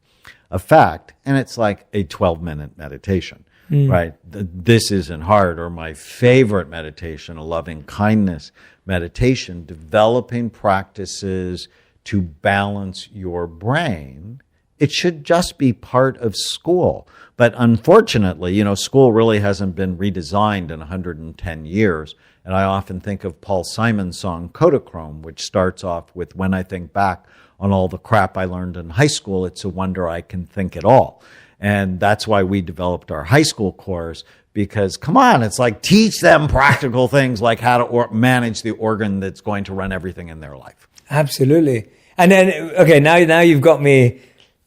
effect, and it's like a 12-minute meditation, right? This isn't hard. Or my favorite meditation, a loving kindness meditation, developing practices to balance your brain. It should just be part of school. But unfortunately, school really hasn't been redesigned in 110 years. And I often think of Paul Simon's song, Kodachrome, which starts off with, when I think back on all the crap I learned in high school, it's a wonder I can think at all. And that's why we developed our high school course, because, come on, it's like, teach them practical things like how to manage the organ that's going to run everything in their life. Absolutely. And then, okay, now you've got me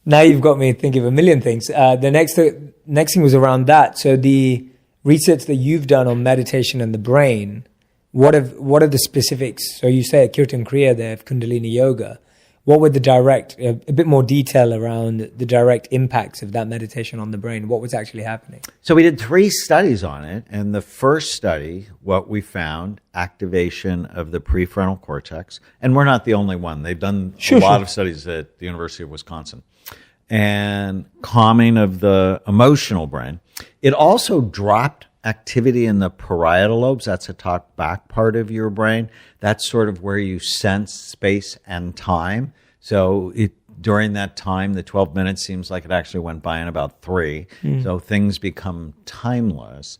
thinking of a million things. The next thing was around that. So the research that you've done on meditation and the brain, what are the specifics? So you say Kirtan Kriya there, Kundalini Yoga. What were a bit more detail around the direct impacts of that meditation on the brain? What was actually happening? So we did 3 studies on it. And the first study, what we found, activation of the prefrontal cortex. And we're not the only one. They've done a lot of studies at the University of Wisconsin. And calming of the emotional brain. It also dropped activity in the parietal lobes. That's the back part of your brain. That's sort of where you sense space and time. So during that time, the 12 minutes seems like it actually went by in about 3. So things become timeless.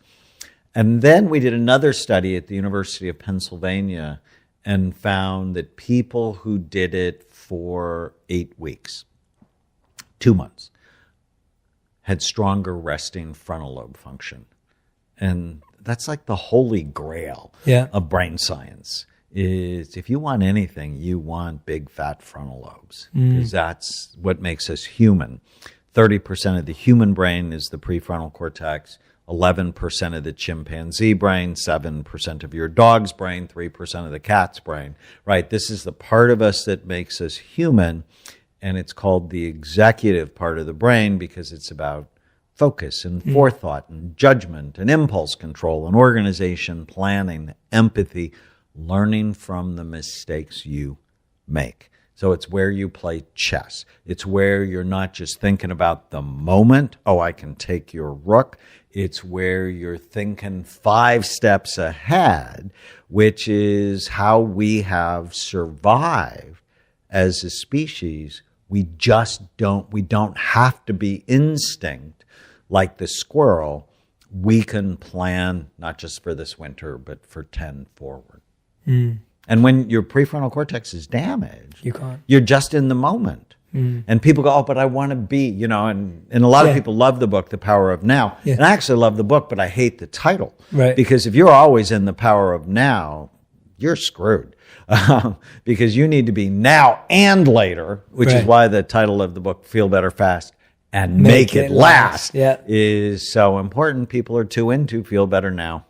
And then we did another study at the University of Pennsylvania and found that people who did it for 8 weeks, 2 months, had stronger resting frontal lobe function. And that's like the holy grail of brain science. Is if you want anything, you want big fat frontal lobes, because that's what makes us human. 30% of the human brain is the prefrontal cortex. 11% of the chimpanzee brain, 7% of your dog's brain, 3% of the cat's brain, right? This is the part of us that makes us human, and it's called the executive part of the brain because it's about focus and forethought and judgment and impulse control and organization, planning, empathy, learning from the mistakes you make. So it's where you play chess. It's where you're not just thinking about the moment, oh, I can take your rook. It's where you're thinking 5 steps ahead, which is how we have survived as a species. We don't have to be instinct like the squirrel. We can plan not just for this winter, but for 10 forward. And when your prefrontal cortex is damaged, you're just in the moment. And people go, oh, but I want to be, and a lot of people love the book, The Power of Now. And I actually love the book, but I hate the title. Right. Because if you're always in the power of now, you're screwed. Because you need to be now and later, which is why the title of the book, Feel Better Fast and Make It Last, is so important. People are too into feel better now,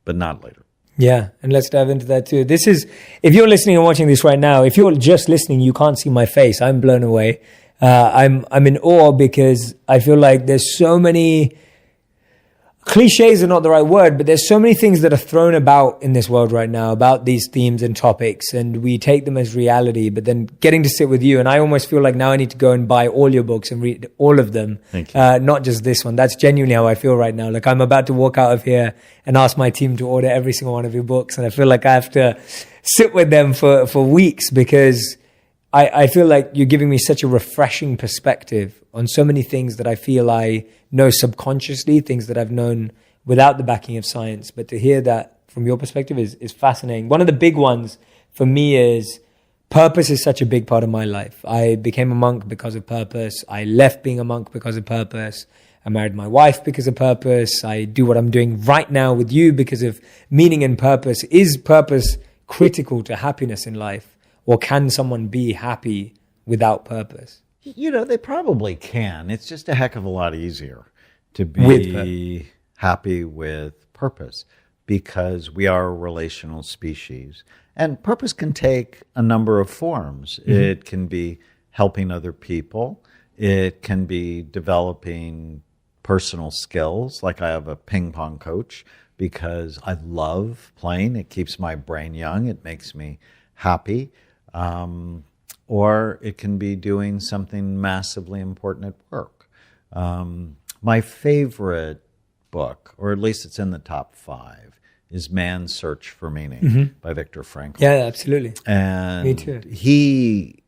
but not later. Yeah, and let's dive into that too. This is, if you're listening and watching this right now, if you're just listening, you can't see my face. I'm blown away. I'm in awe because I feel like there's so many, cliches are not the right word, but there's so many things that are thrown about in this world right now about these themes and topics, and we take them as reality, but then getting to sit with you, and I almost feel like now I need to go and buy all your books and read all of them. Thank you. Not just this one. That's genuinely how I feel right now. Like I'm about to walk out of here and ask my team to order every single one of your books, and I feel like I have to sit with them for weeks because I feel like you're giving me such a refreshing perspective on so many things that I feel I know subconsciously, things that I've known without the backing of science. But to hear that from your perspective is fascinating. One of the big ones for me is purpose is such a big part of my life. I became a monk because of purpose. I left being a monk because of purpose. I married my wife because of purpose. I do what I'm doing right now with you because of meaning and purpose. Is purpose critical to happiness in life? Or can someone be happy without purpose? They probably can. It's just a heck of a lot easier to be happy with purpose because we are a relational species. And purpose can take a number of forms. Mm-hmm. It can be helping other people. It can be developing personal skills. Like I have a ping pong coach because I love playing. It keeps my brain young. It makes me happy. Or it can be doing something massively important at work. My favorite book, or at least it's in the top 5, is Man's Search for Meaning by Viktor Frankl. Yeah, absolutely. And me too. He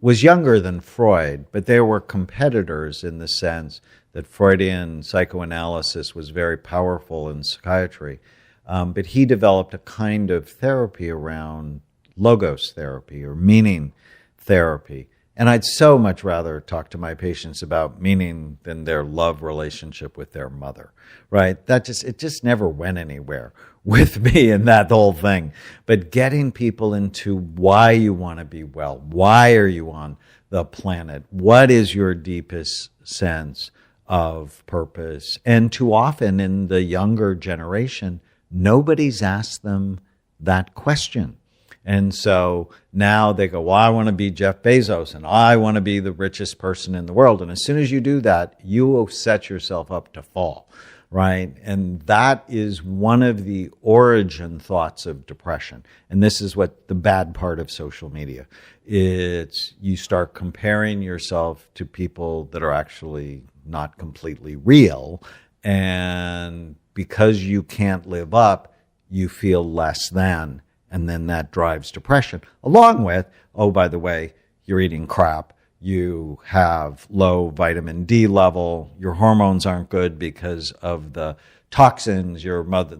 was younger than Freud, but they were competitors in the sense that Freudian psychoanalysis was very powerful in psychiatry. But he developed a kind of therapy around logos therapy or meaning therapy. And I'd so much rather talk to my patients about meaning than their love relationship with their mother, right? It just never went anywhere with me in that whole thing. But getting people into why you want to be well, why are you on the planet? What is your deepest sense of purpose? And too often in the younger generation, nobody's asked them that question. And so now they go, well, I want to be Jeff Bezos and I want to be the richest person in the world. And as soon as you do that, you will set yourself up to fall, right? And that is one of the origin thoughts of depression. And this is what the bad part of social media. It's you start comparing yourself to people that are actually not completely real. And because you can't live up, you feel less than. And then that drives depression, along with, oh, by the way, you're eating crap, you have low vitamin D level, your hormones aren't good because of the toxins,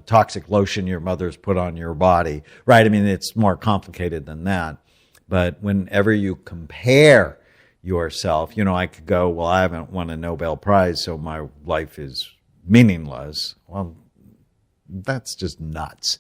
toxic lotion your mother's put on your body, right? I mean, it's more complicated than that. But whenever you compare yourself, I could go, well, I haven't won a Nobel Prize, so my life is meaningless. Well, that's just nuts,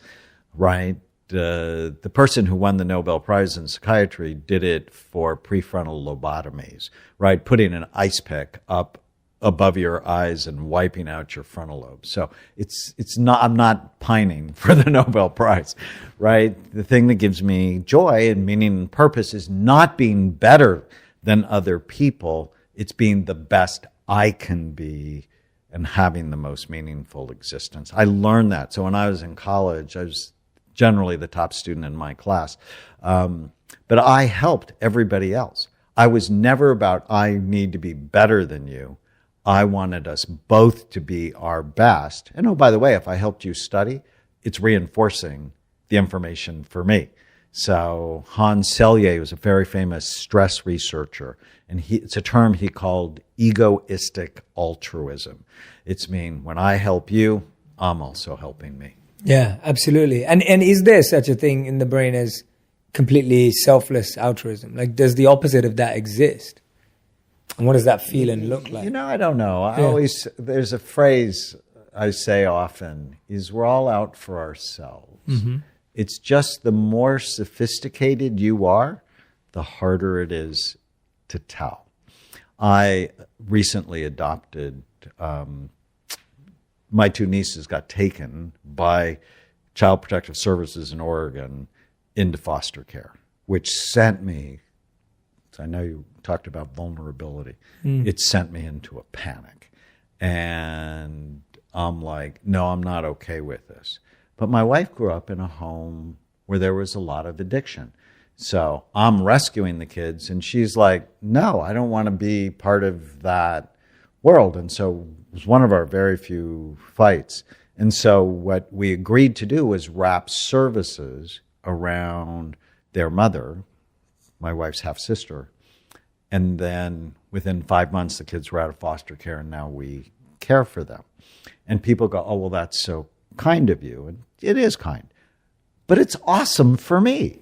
right? The person who won the Nobel Prize in psychiatry did it for prefrontal lobotomies, right? Putting an ice pick up above your eyes and wiping out your frontal lobe. So it's not, I'm not pining for the Nobel Prize, right? The thing that gives me joy and meaning and purpose is not being better than other people. It's being the best I can be and having the most meaningful existence. I learned that. So when I was in college, I was generally the top student in my class. But I helped everybody else. I was never about, I need to be better than you. I wanted us both to be our best. And oh, by the way, if I helped you study, it's reinforcing the information for me. So Hans Selye was a very famous stress researcher, and it's a term he called egoistic altruism. It's mean when I help you, I'm also helping me. Yeah, absolutely. And is there such a thing in the brain as completely selfless altruism? Like, does the opposite of that exist? And what does that feel and look like? You know, I don't know. There's a phrase I say often, is we're all out for ourselves. Mm-hmm. It's just the more sophisticated you are, the harder it is to tell. I recently adopted, my two nieces got taken by Child Protective Services in Oregon into foster care, which sent me, I know you talked about vulnerability, it sent me into a panic. And I'm like, no, I'm not okay with this. But my wife grew up in a home where there was a lot of addiction. So I'm rescuing the kids, and she's like, no, I don't want to be part of that world. And so it was one of our very few fights. And so what we agreed to do was wrap services around their mother, my wife's half-sister. And then within 5 months, the kids were out of foster care, and now we care for them. And people go, oh, well, that's so kind of you. And it is kind. But it's awesome for me,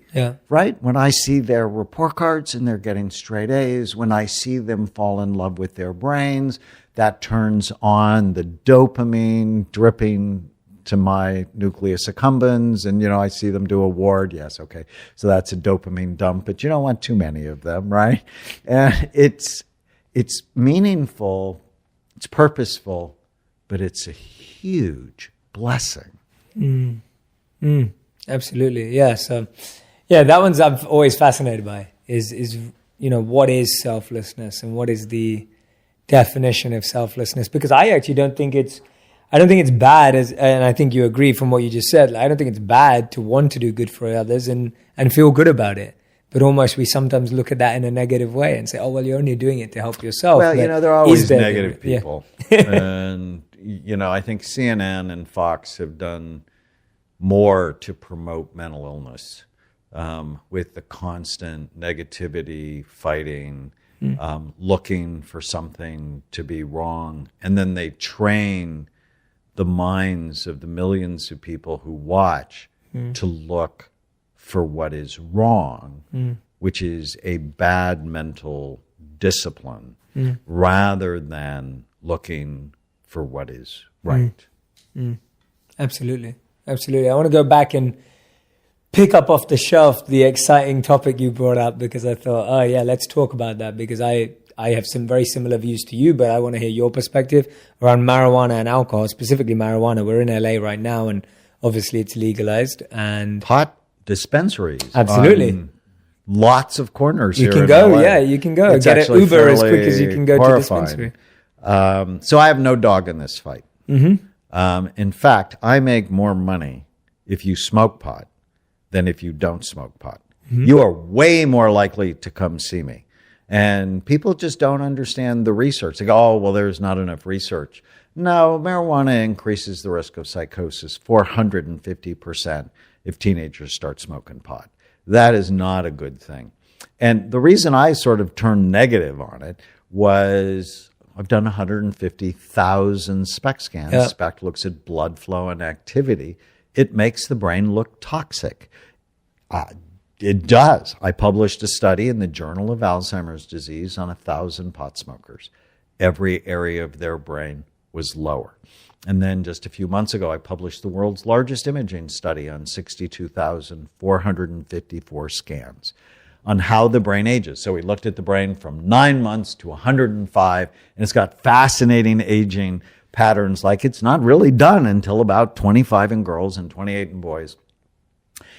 right? When I see their report cards and they're getting straight A's, when I see them fall in love with their brains, that turns on the dopamine dripping to my nucleus accumbens. And, I see them do a ward. Yes, okay. So that's a dopamine dump, but you don't want too many of them, right? And it's meaningful, it's purposeful, but it's a huge blessing. Absolutely. Yeah. So, that one's I'm always fascinated by is what is selflessness and what is the definition of selflessness? Because I actually don't think it's bad, and I think you agree from what you just said. I don't think it's bad to want to do good for others and feel good about it. But almost we sometimes look at that in a negative way and say, oh, well, you're only doing it to help yourself. Well, there are always negative people. And, I think CNN and Fox have done more to promote mental illness with the constant negativity, fighting, looking for something to be wrong. And then they train the minds of the millions of people who watch to look for what is wrong, which is a bad mental discipline, rather than looking for what is right. Absolutely. Absolutely. I want to go back and pick up off the shelf the exciting topic you brought up, because I thought, oh yeah, let's talk about that, because I have some very similar views to you, but I want to hear your perspective around marijuana and alcohol, specifically marijuana. We're in LA right now, and obviously it's legalized. And pot dispensaries. Absolutely. Lots of corners you here can in go, LA. yeah, you can go. It's Get an Uber as quick as you can go horrifying. To dispensary. So I have no dog in this fight. In fact, I make more money if you smoke pot than if you don't smoke pot. You are way more likely to come see me. And people just don't understand the research. They go, oh, well, there's not enough research. No, marijuana increases the risk of psychosis 450% if teenagers start smoking pot. That is not a good thing. And the reason I sort of turned negative on it was I've done 150,000 SPECT scans. Yeah. SPECT looks at blood flow and activity. It makes the brain look toxic. It does. I published a study in the Journal of Alzheimer's Disease on 1,000 pot smokers. Every area of their brain was lower. And then just a few months ago, I published the world's largest imaging study on 62,454 scans. on how the brain ages. So we looked at the brain from 9 months to 105, and it's got fascinating aging patterns, like it's not really done until about 25 in girls and 28 in boys.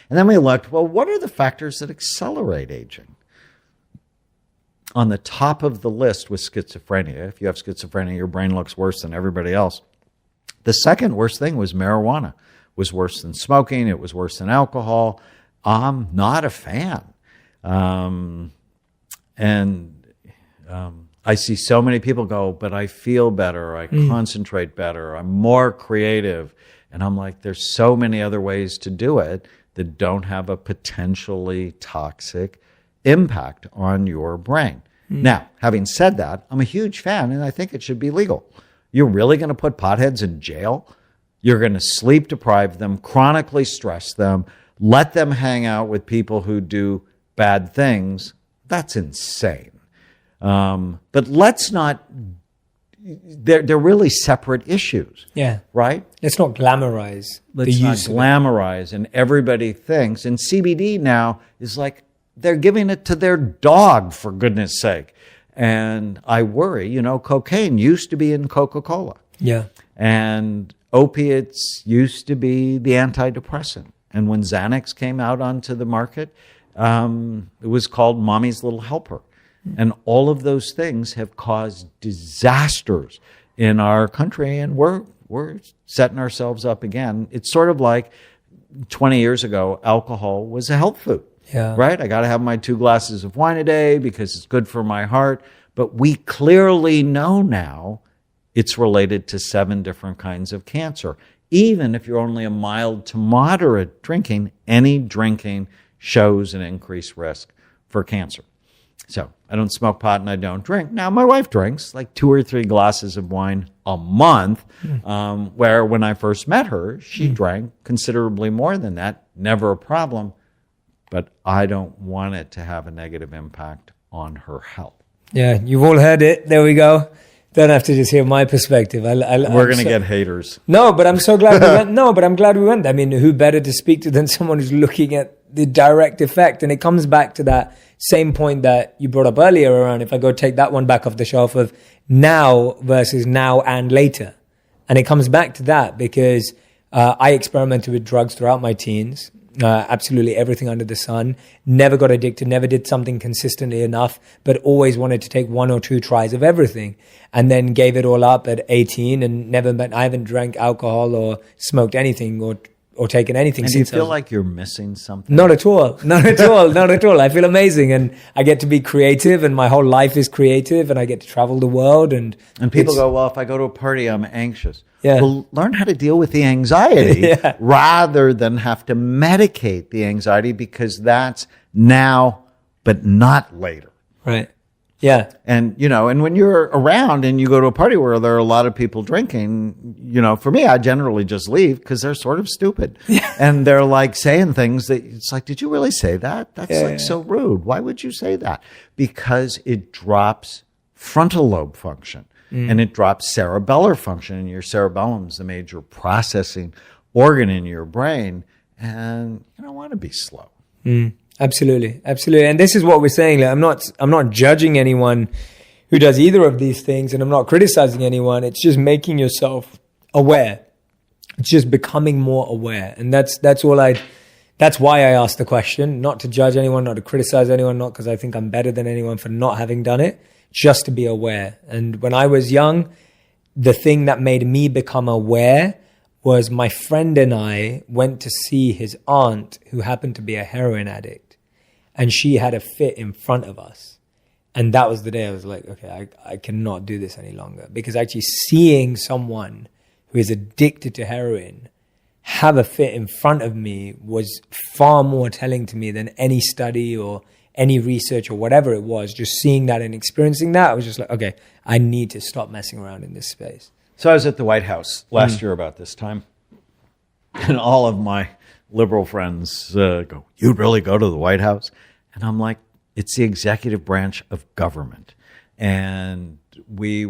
And then we looked, well, what are the factors that accelerate aging? On the top of the list was schizophrenia. If you have schizophrenia, your brain looks worse than everybody else. The second worst thing was marijuana. It was worse than smoking. It was worse than alcohol. I'm not a fan. I see so many people go, but I feel better. I concentrate better. I'm more creative. And I'm like, there's so many other ways to do it that don't have a potentially toxic impact on your brain. Now, having said that, I'm a huge fan, and I think it should be legal. You're really going to put potheads in jail? You're going to sleep deprive them, chronically stress them, let them hang out with people who do bad things? That's insane. But let's not... They're really separate issues. Yeah. Right? Let's not glamorize the use. Let's not glamorize, and everybody thinks. And CBD now is like they're giving it to their dog, for goodness sake. And I worry, cocaine used to be in Coca-Cola. Yeah. And opiates used to be the antidepressant. And when Xanax came out onto the market, it was called Mommy's Little Helper. And all of those things have caused disasters in our country, and we're setting ourselves up again. It's sort of like 20 years ago, alcohol was a health food, right? I got to have my 2 glasses of wine a day because it's good for my heart. But we clearly know now it's related to 7 different kinds of cancer. Even if you're only a mild to moderate drinking, any drinking shows an increased risk for cancer. So I don't smoke pot and I don't drink. Now, my wife drinks like 2 or 3 glasses of wine a month, where when I first met her, she drank considerably more than that. Never a problem. But I don't want it to have a negative impact on her health. Yeah, you've all heard it. There we go. Don't have to just hear my perspective. We're going to get haters. No, but I'm so glad we went. No, but I'm glad we went. I mean, who better to speak to than someone who's looking at the direct effect? And it comes back to that same point that you brought up earlier around, if I go take that one back off the shelf, of now versus now and later. And it comes back to that because I experimented with drugs throughout my teens. Absolutely everything under the sun. Never got addicted, never did something consistently enough, but always wanted to take 1 or 2 tries of everything. And then gave it all up at 18 and I haven't drank alcohol or smoked anything or taken anything and since. Do you feel like you're missing something? Not at all. Not at all. Not at all. I feel amazing, and I get to be creative, and my whole life is creative, and I get to travel the world. And people go, well, if I go to a party, I'm anxious. Yeah. Well, learn how to deal with the anxiety rather than have to medicate the anxiety, because that's now, but not later. Right. Yeah. And, and when you're around and you go to a party where there are a lot of people drinking, for me, I generally just leave because they're sort of stupid. Yeah. And they're like saying things that it's like, did you really say that? That's so rude. Why would you say that? Because it drops frontal lobe function and it drops cerebellar function. And your cerebellum is the major processing organ in your brain. And you don't want to be slow. Absolutely. Absolutely. And this is what we're saying. Like, I'm not judging anyone who does either of these things, and I'm not criticizing anyone. It's just making yourself aware. It's just becoming more aware. And that's why I asked the question, not to judge anyone, not to criticize anyone, not because I think I'm better than anyone for not having done it, just to be aware. And when I was young, the thing that made me become aware was my friend and I went to see his aunt, who happened to be a heroin addict, and she had a fit in front of us. And that was the day I was like, okay, I cannot do this any longer, because actually seeing someone who is addicted to heroin have a fit in front of me was far more telling to me than any study or any research or whatever it was. Just seeing that and experiencing that, I was just like, okay, I need to stop messing around in this space. So I was at the White House last year about this time, and all of my liberal friends go, you'd really go to the White House? And I'm like, it's the executive branch of government. And they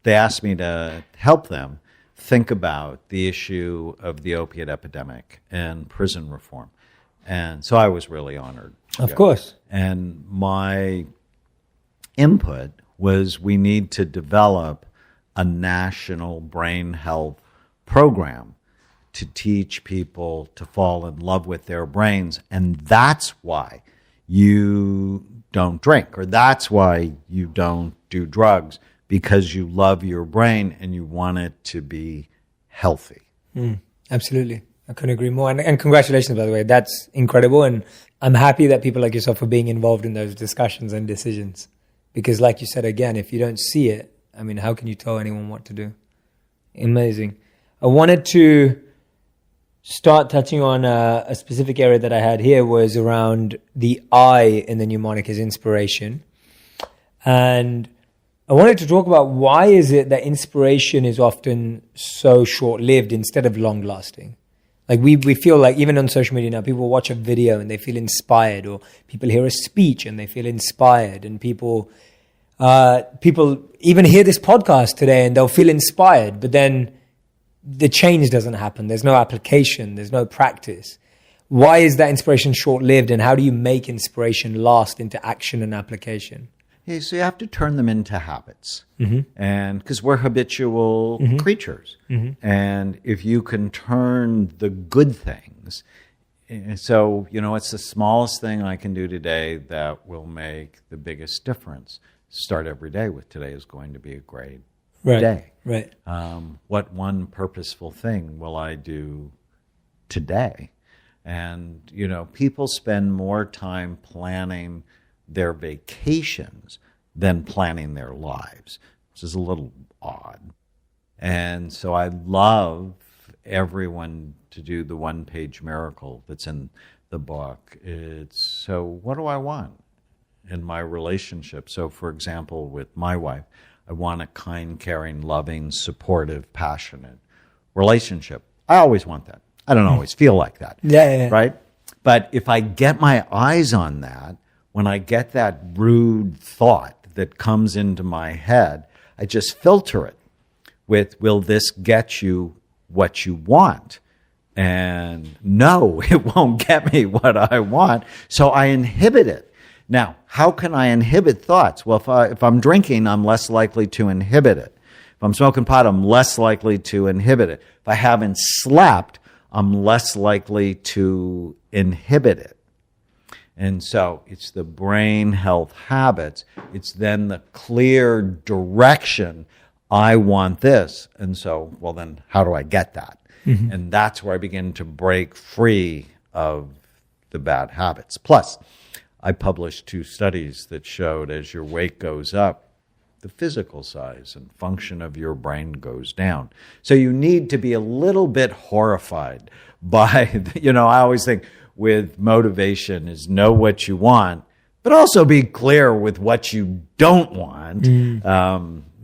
asked me to help them think about the issue of the opiate epidemic and prison reform. And so I was really honored. Of course. And my input was we need to develop a national brain health program to teach people to fall in love with their brains. And that's why you don't drink, or that's why you don't do drugs, because you love your brain and you want it to be healthy. Absolutely. I couldn't agree more. And congratulations, by the way. That's incredible. And I'm happy that people like yourself are being involved in those discussions and decisions. Because like you said, again, if you don't see it, I mean, how can you tell anyone what to do? Amazing. I wanted to start touching on a specific area that I had here was around the I in the mnemonic as inspiration. And I wanted to talk about why is it that inspiration is often so short-lived instead of long-lasting. Like we feel like even on social media now, people watch a video and they feel inspired, or people hear a speech and they feel inspired, and people even hear this podcast today and they'll feel inspired, but then the change doesn't happen. There's no application. There's no practice. Why is that inspiration short-lived, and how do you make inspiration last into action and application? Yeah, so you have to turn them into habits, and because we're habitual creatures, and if you can turn the good things, so it's the smallest thing I can do today that will make the biggest difference. Start every day with today is going to be a great day. Right. What one purposeful thing will I do today? And people spend more time planning their vacations than planning their lives, which is a little odd. And so I love everyone to do the one-page miracle that's in the book. It's, so what do I want in my relationship? So, for example, with my wife, I want a kind, caring, loving, supportive, passionate relationship. I always want that. I don't always feel like that. Yeah. Right? But if I get my eyes on that, when I get that rude thought that comes into my head, I just filter it with, will this get you what you want? And no, it won't get me what I want. So I inhibit it. Now, how can I inhibit thoughts? Well, if I'm drinking, I'm less likely to inhibit it. If I'm smoking pot, I'm less likely to inhibit it. If I haven't slept, I'm less likely to inhibit it. And so it's the brain health habits. It's then the clear direction. I want this. And so, well, then how do I get that? And that's where I begin to break free of the bad habits. Plus, I published 2 studies that showed as your weight goes up, the physical size and function of your brain goes down. So you need to be a little bit horrified by, I always think with motivation is know what you want, but also be clear with what you don't want,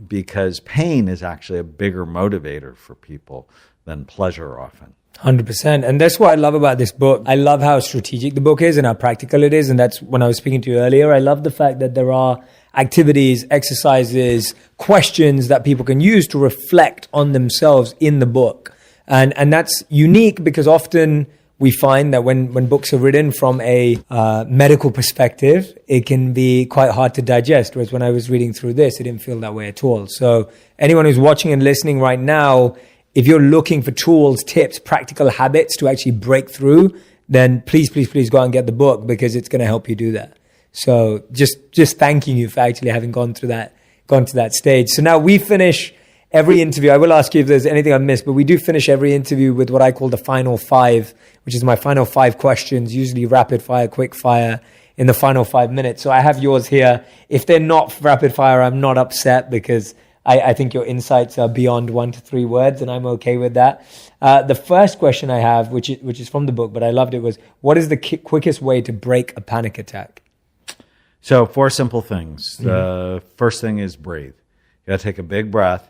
because pain is actually a bigger motivator for people than pleasure often. 100%. And that's what I love about this book. I love how strategic the book is and how practical it is. And that's when I was speaking to you earlier. I love the fact that there are activities, exercises, questions that people can use to reflect on themselves in the book. And that's unique because often we find that when books are written from a medical perspective, it can be quite hard to digest. Whereas when I was reading through this, it didn't feel that way at all. So anyone who's watching and listening right now, if you're looking for tools, tips, practical habits to actually break through, then please go out and get the book because it's going to help you do that. So just thanking you for actually having gone to that stage. So now we finish every interview. I will ask you if there's anything I've missed, but we do finish every interview with what I call the final 5, which is my final 5 questions, usually rapid fire, quick fire in the final 5 minutes. So I have yours here. If they're not rapid fire, I'm not upset because I think your insights are beyond 1 to 3 words, and I'm okay with that. The first question I have, which is from the book, but I loved it, was, what is the quickest way to break a panic attack? So 4 simple things. The first thing is breathe. You got to take a big breath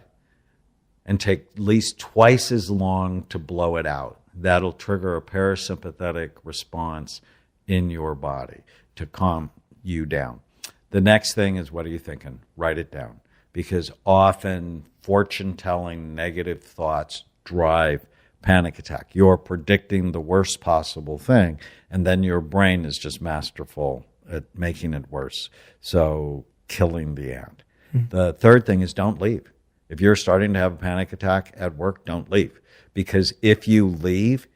and take at least twice as long to blow it out. That'll trigger a parasympathetic response in your body to calm you down. The next thing is, what are you thinking? Write it down. Because often fortune-telling negative thoughts drive panic attack. You're predicting the worst possible thing, and then your brain is just masterful at making it worse. So killing the ant. The third thing is don't leave. If you're starting to have a panic attack at work, don't leave. Because if you leave,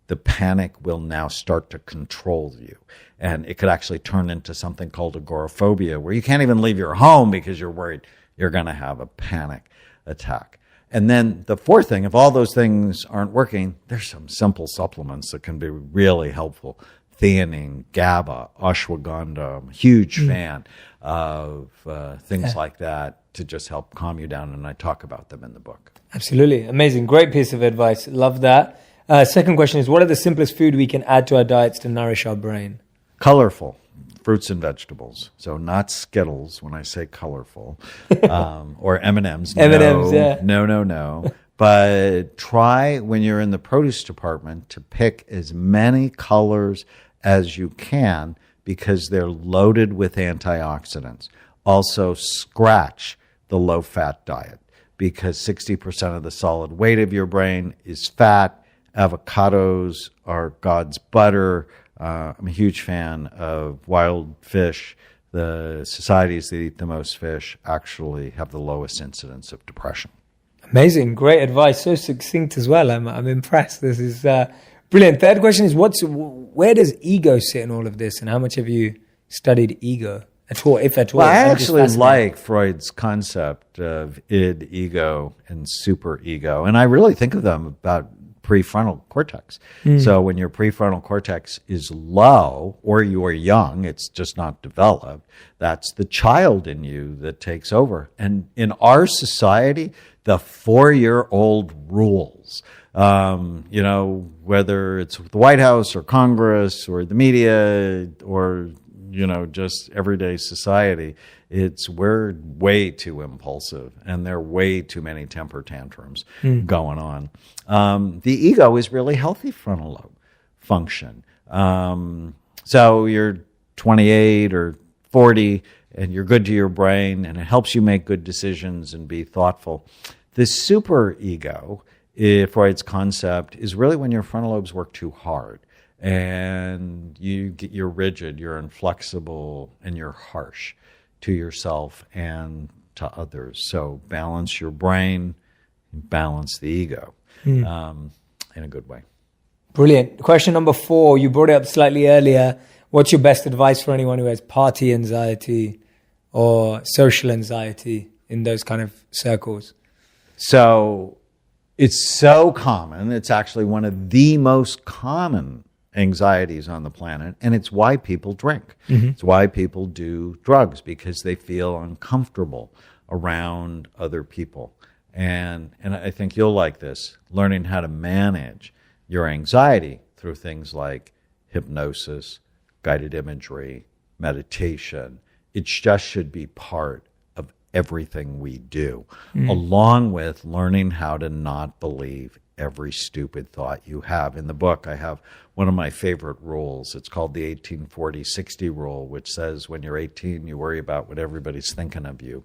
the panic will now start to control you. And it could actually turn into something called agoraphobia, where you can't even leave your home because you're worried you're going to have a panic attack. And then the fourth thing, if all those things aren't working, there's some simple supplements that can be really helpful. Theanine, GABA, ashwagandha. I'm a huge fan of things like that to just help calm you down. And I talk about them in the book. Absolutely. Amazing. Great piece of advice. Love that. Second question is, what are the simplest food we can add to our diets to nourish our brain? Colorful fruits and vegetables. So not Skittles when I say colorful, or M&Ms. M&Ms, yeah. No. But try when you're in the produce department to pick as many colors as you can because they're loaded with antioxidants. Also, scratch the low-fat diet because 60% of the solid weight of your brain is fat. Avocados are God's butter. I'm a huge fan of wild fish. The societies that eat the most fish actually have the lowest incidence of depression. Amazing. Great advice. So succinct as well. I'm impressed. This is brilliant. Third question is, where does ego sit in all of this, and how much have you studied ego at all, if at all? Well, I actually like Freud's concept of id, ego, and superego, and I really think of them about prefrontal cortex. So when your prefrontal cortex is low or you are young, it's just not developed, that's the child in you that takes over. And in our society, the 4-year-old rules. Whether it's the White House or Congress or the media or, just everyday society, we're way too impulsive and there are way too many temper tantrums going on. The ego is really healthy frontal lobe function. So you're 28 or 40 and you're good to your brain and it helps you make good decisions and be thoughtful. The superego, Freud's concept, is really when your frontal lobes work too hard and you're rigid, you're inflexible, and you're harsh to yourself and to others. So balance your brain, balance the ego in a good way. Brilliant. Question number 4, you brought it up slightly earlier. What's your best advice for anyone who has party anxiety or social anxiety in those kind of circles? So it's so common. It's actually one of the most common anxieties on the planet, and it's why people drink. It's why people do drugs, because they feel uncomfortable around other people. And I think you'll like this, learning how to manage your anxiety through things like hypnosis, guided imagery, meditation. It just should be part of everything we do, along with learning how to not believe every stupid thought you have. In the book, I have one of my favorite rules. It's called the 18-40-60 rule, which says when you're 18, you worry about what everybody's thinking of you.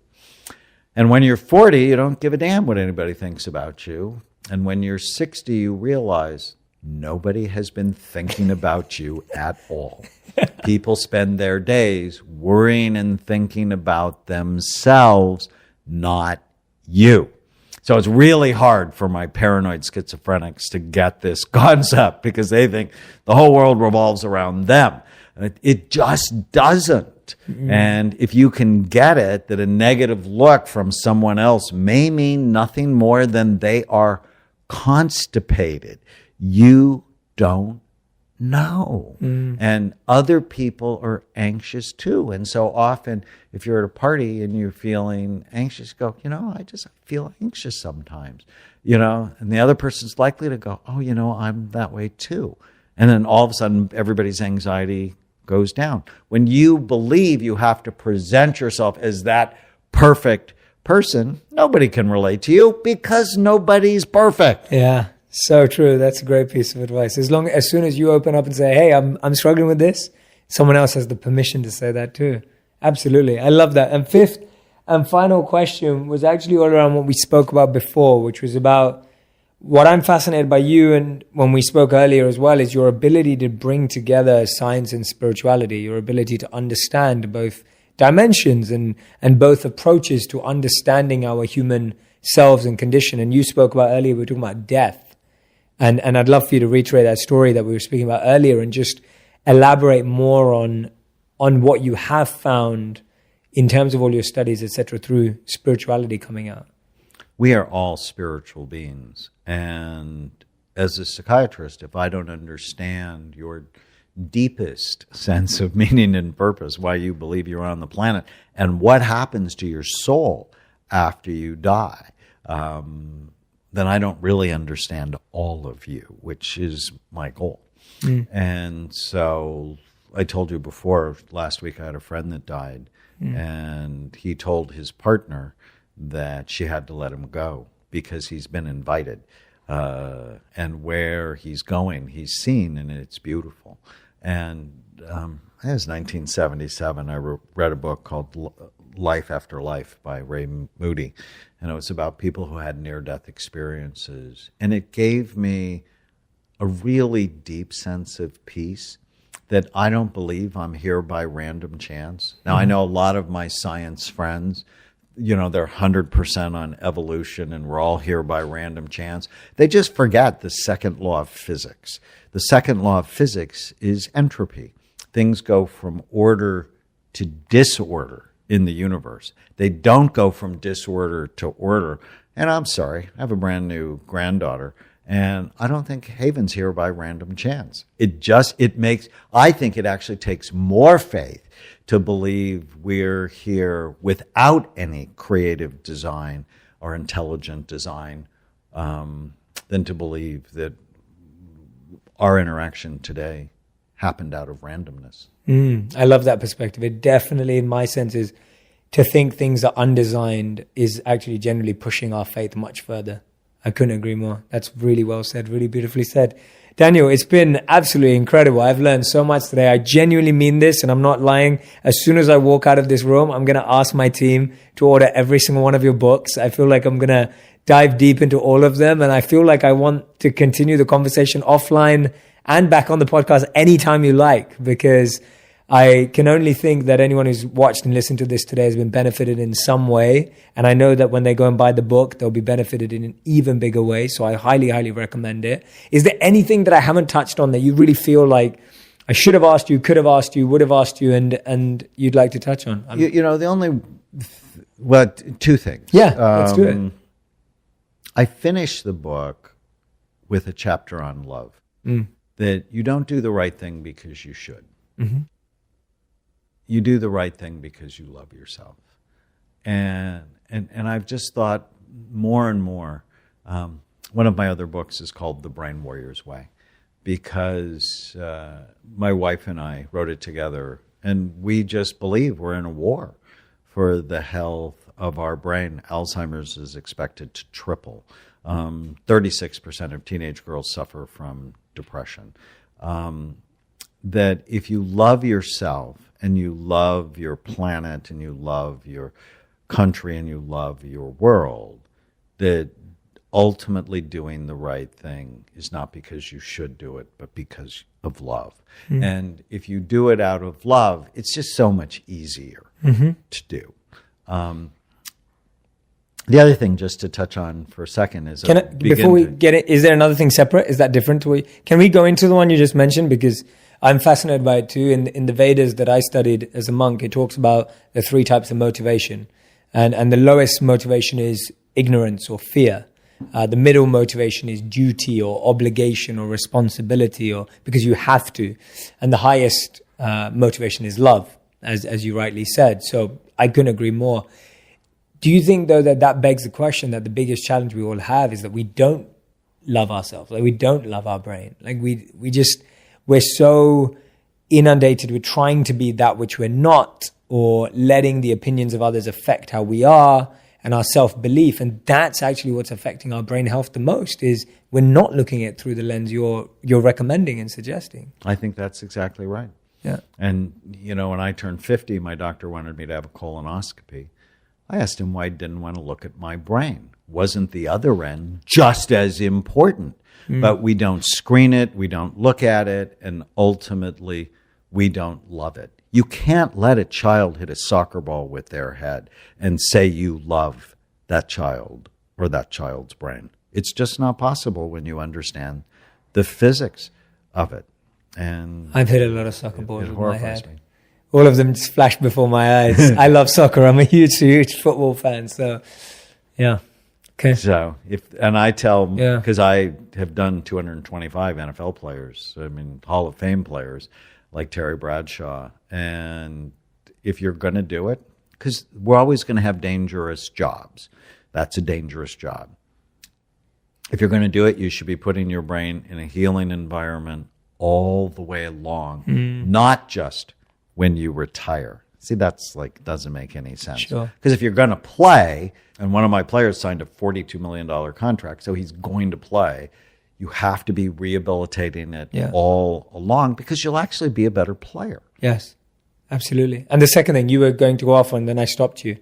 And when you're 40, you don't give a damn what anybody thinks about you. And when you're 60, you realize nobody has been thinking about you at all. People spend their days worrying and thinking about themselves, not you. So it's really hard for my paranoid schizophrenics to get this concept because they think the whole world revolves around them. It just doesn't. And if you can get it, that a negative look from someone else may mean nothing more than they are constipated. You don't know. And other people are anxious too. And so often, if you're at a party and you're feeling anxious, go, I just feel anxious sometimes, and the other person's likely to go, oh, I'm that way too. And then all of a sudden, everybody's anxiety goes down. When you believe you have to present yourself as that perfect person, nobody can relate to you because nobody's perfect. Yeah. So true. That's a great piece of advice. As soon as you open up and say, hey, I'm struggling with this, someone else has the permission to say that too. Absolutely. I love that. And fifth and final question was actually all around what we spoke about before, which was about what I'm fascinated by you, and when we spoke earlier as well, is your ability to bring together science and spirituality, your ability to understand both dimensions and both approaches to understanding our human selves and condition. And you spoke about earlier, we were talking about death. And I'd love for you to reiterate that story that we were speaking about earlier and just elaborate more on what you have found in terms of all your studies, etc., through spirituality coming out. We are all spiritual beings. And as a psychiatrist, if I don't understand your deepest sense of meaning and purpose, why you believe you're on the planet, and what happens to your soul after you die, then I don't really understand all of you, which is my goal. And so I told you before, last week I had a friend that died, and he told his partner that she had to let him go because he's been invited. And where he's going, he's seen, and it's beautiful. And it was 1977. I read a book called Life After Life by Ray Moody, and it was about people who had near-death experiences. And it gave me a really deep sense of peace that I don't believe I'm here by random chance. Now, I know a lot of my science friends, you know, they're 100% on evolution and we're all here by random chance. They just forget the second law of physics. The second law of physics is entropy. Things go from order to disorder in the universe. They don't go from disorder to order. And I'm sorry, I have a brand new granddaughter, and I don't think Haven's here by random chance. I think it actually takes more faith to believe we're here without any creative design or intelligent design than to believe that our interaction today happened out of randomness. I love that perspective. It definitely, in my sense, is to think things are undesigned is actually generally pushing our faith much further. I couldn't agree more. That's really well said, really beautifully said. Daniel, it's been absolutely incredible. I've learned so much today. I genuinely mean this, and I'm not lying. As soon as I walk out of this room, I'm going to ask my team to order every single one of your books. I feel like I'm going to dive deep into all of them, and I feel like I want to continue the conversation offline and back on the podcast anytime you like, because I can only think that anyone who's watched and listened to this today has been benefited in some way. And I know that when they go and buy the book, they'll be benefited in an even bigger way. So I highly, highly recommend it. Is there anything that I haven't touched on that you really feel like I should have asked you, could have asked you, would have asked you, and you'd like to touch on? Two things. Yeah, let's do it. I finished the book with a chapter on love. That you don't do the right thing because you should. You do the right thing because you love yourself. And I've just thought more and more, one of my other books is called The Brain Warrior's Way, because my wife and I wrote it together, and we just believe we're in a war for the health of our brain. Alzheimer's is expected to triple. 36% of teenage girls suffer from depression. That if you love yourself and you love your planet and you love your country and you love your world, that ultimately doing the right thing is not because you should do it, but because of love. And if you do it out of love, it's just so much easier to do. The other thing, just to touch on for a second, is before we get it, is there another thing separate? Is that different to what? Can we go into the one you just mentioned? Because I'm fascinated by it too. In the Vedas that I studied as a monk, it talks about the three types of motivation, and the lowest motivation is ignorance or fear. The middle motivation is duty or obligation or responsibility, or because you have to, and the highest motivation is love, as you rightly said. So I couldn't agree more. Do you think, though, that begs the question that the biggest challenge we all have is that we don't love ourselves, like we don't love our brain, like we're so inundated with trying to be that which we're not, or letting the opinions of others affect how we are and our self-belief, and that's actually what's affecting our brain health the most. Is we're not looking at it through the lens you're recommending and suggesting. I think that's exactly right. Yeah. And when I turned 50, my doctor wanted me to have a colonoscopy. I asked him why he didn't want to look at my brain. wasn't the other end just as important? But we don't screen it, we don't look at it, and ultimately we don't love it. You can't let a child hit a soccer ball with their head and say you love that child or that child's brain. It's just not possible when you understand the physics of it. And I've hit a lot of soccer balls with my head. Me. All of them just flashed before my eyes. I love soccer. I'm a huge football fan. So, yeah. Okay. So I tell, because I have done 225 NFL players, Hall of Fame players like Terry Bradshaw. And if you're going to do it, because we're always going to have dangerous jobs. That's a dangerous job. If you're going to do it, you should be putting your brain in a healing environment all the way along, not just when you retire. See, that's doesn't make any sense. Sure. Because if you're going to play, and one of my players signed a $42 million contract, so he's going to play, you have to be rehabilitating it all along because you'll actually be a better player. Yes, absolutely. And the second thing, you were going to go off on, then I stopped you.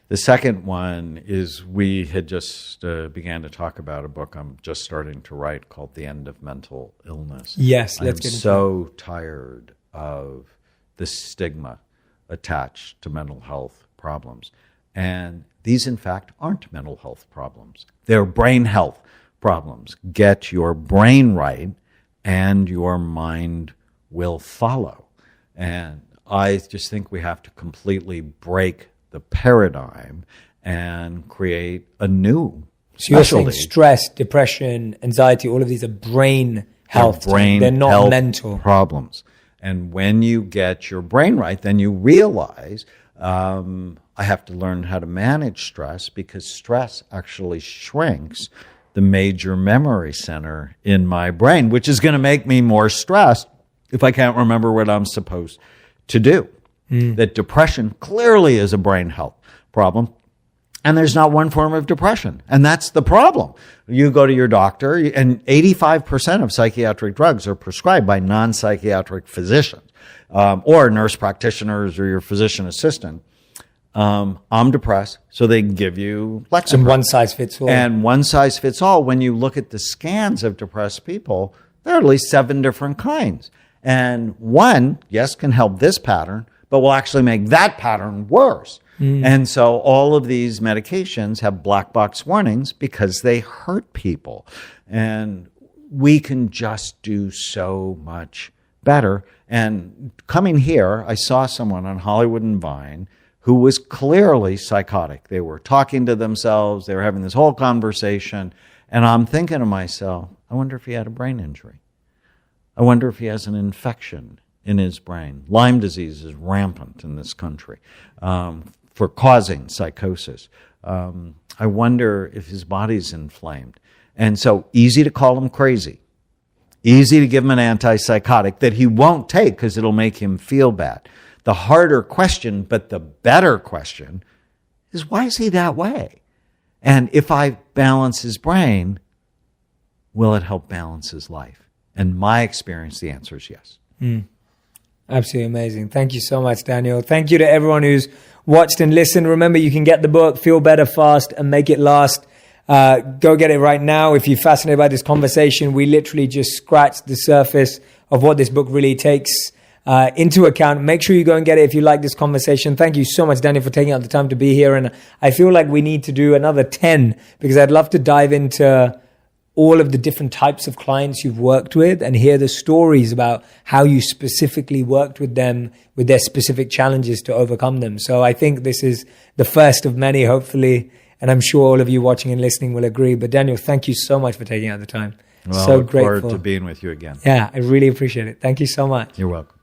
The second one is we had just began to talk about a book I'm just starting to write called The End of Mental Illness. Yes, let's get into it. I'm so tired of the stigma attached to mental health problems. And these, in fact, aren't mental health problems. They're brain health problems. Get your brain right, and your mind will follow. And I just think we have to completely break the paradigm and create a new So you're saying stress, depression, anxiety, all of these are brain health. They're not mental problems. And when you get your brain right, then you realize I have to learn how to manage stress because stress actually shrinks the major memory center in my brain, which is going to make me more stressed if I can't remember what I'm supposed to do. That depression clearly is a brain health problem. And there's not one form of depression. And that's the problem. You go to your doctor, and 85% of psychiatric drugs are prescribed by non-psychiatric physicians or nurse practitioners or your physician assistant. I'm depressed, so they give you Lexapro. And one size fits all. And one size fits all. When you look at the scans of depressed people, there are at least 7 different kinds. And one, yes, can help this pattern, but will actually make that pattern worse. And so all of these medications have black box warnings because they hurt people. And we can just do so much better. And coming here, I saw someone on Hollywood and Vine who was clearly psychotic. They were talking to themselves. They were having this whole conversation. And I'm thinking to myself, I wonder if he had a brain injury. I wonder if he has an infection in his brain. Lyme disease is rampant in this country for causing psychosis. I wonder if his body's inflamed. And so easy to call him crazy. Easy to give him an antipsychotic that he won't take because it'll make him feel bad. The harder question, but the better question, is why is he that way? And if I balance his brain, will it help balance his life? And my experience, the answer is yes. Absolutely amazing. Thank you so much, Daniel. Thank you to everyone who's watched and listened. Remember, you can get the book, Feel Better Fast and Make It Last. Go get it right now. If you're fascinated by this conversation, we literally just scratched the surface of what this book really takes into account. Make sure you go and get it if you like this conversation. Thank you so much, Daniel, for taking out the time to be here. And I feel like we need to do another 10 because I'd love to dive into all of the different types of clients you've worked with and hear the stories about how you specifically worked with them with their specific challenges to overcome them. So I think this is the first of many, hopefully, and I'm sure all of you watching and listening will agree. But Daniel, thank you so much for taking out the time. Well, so I look grateful. forward to being with you again. Yeah, I really appreciate it. Thank you so much. You're welcome.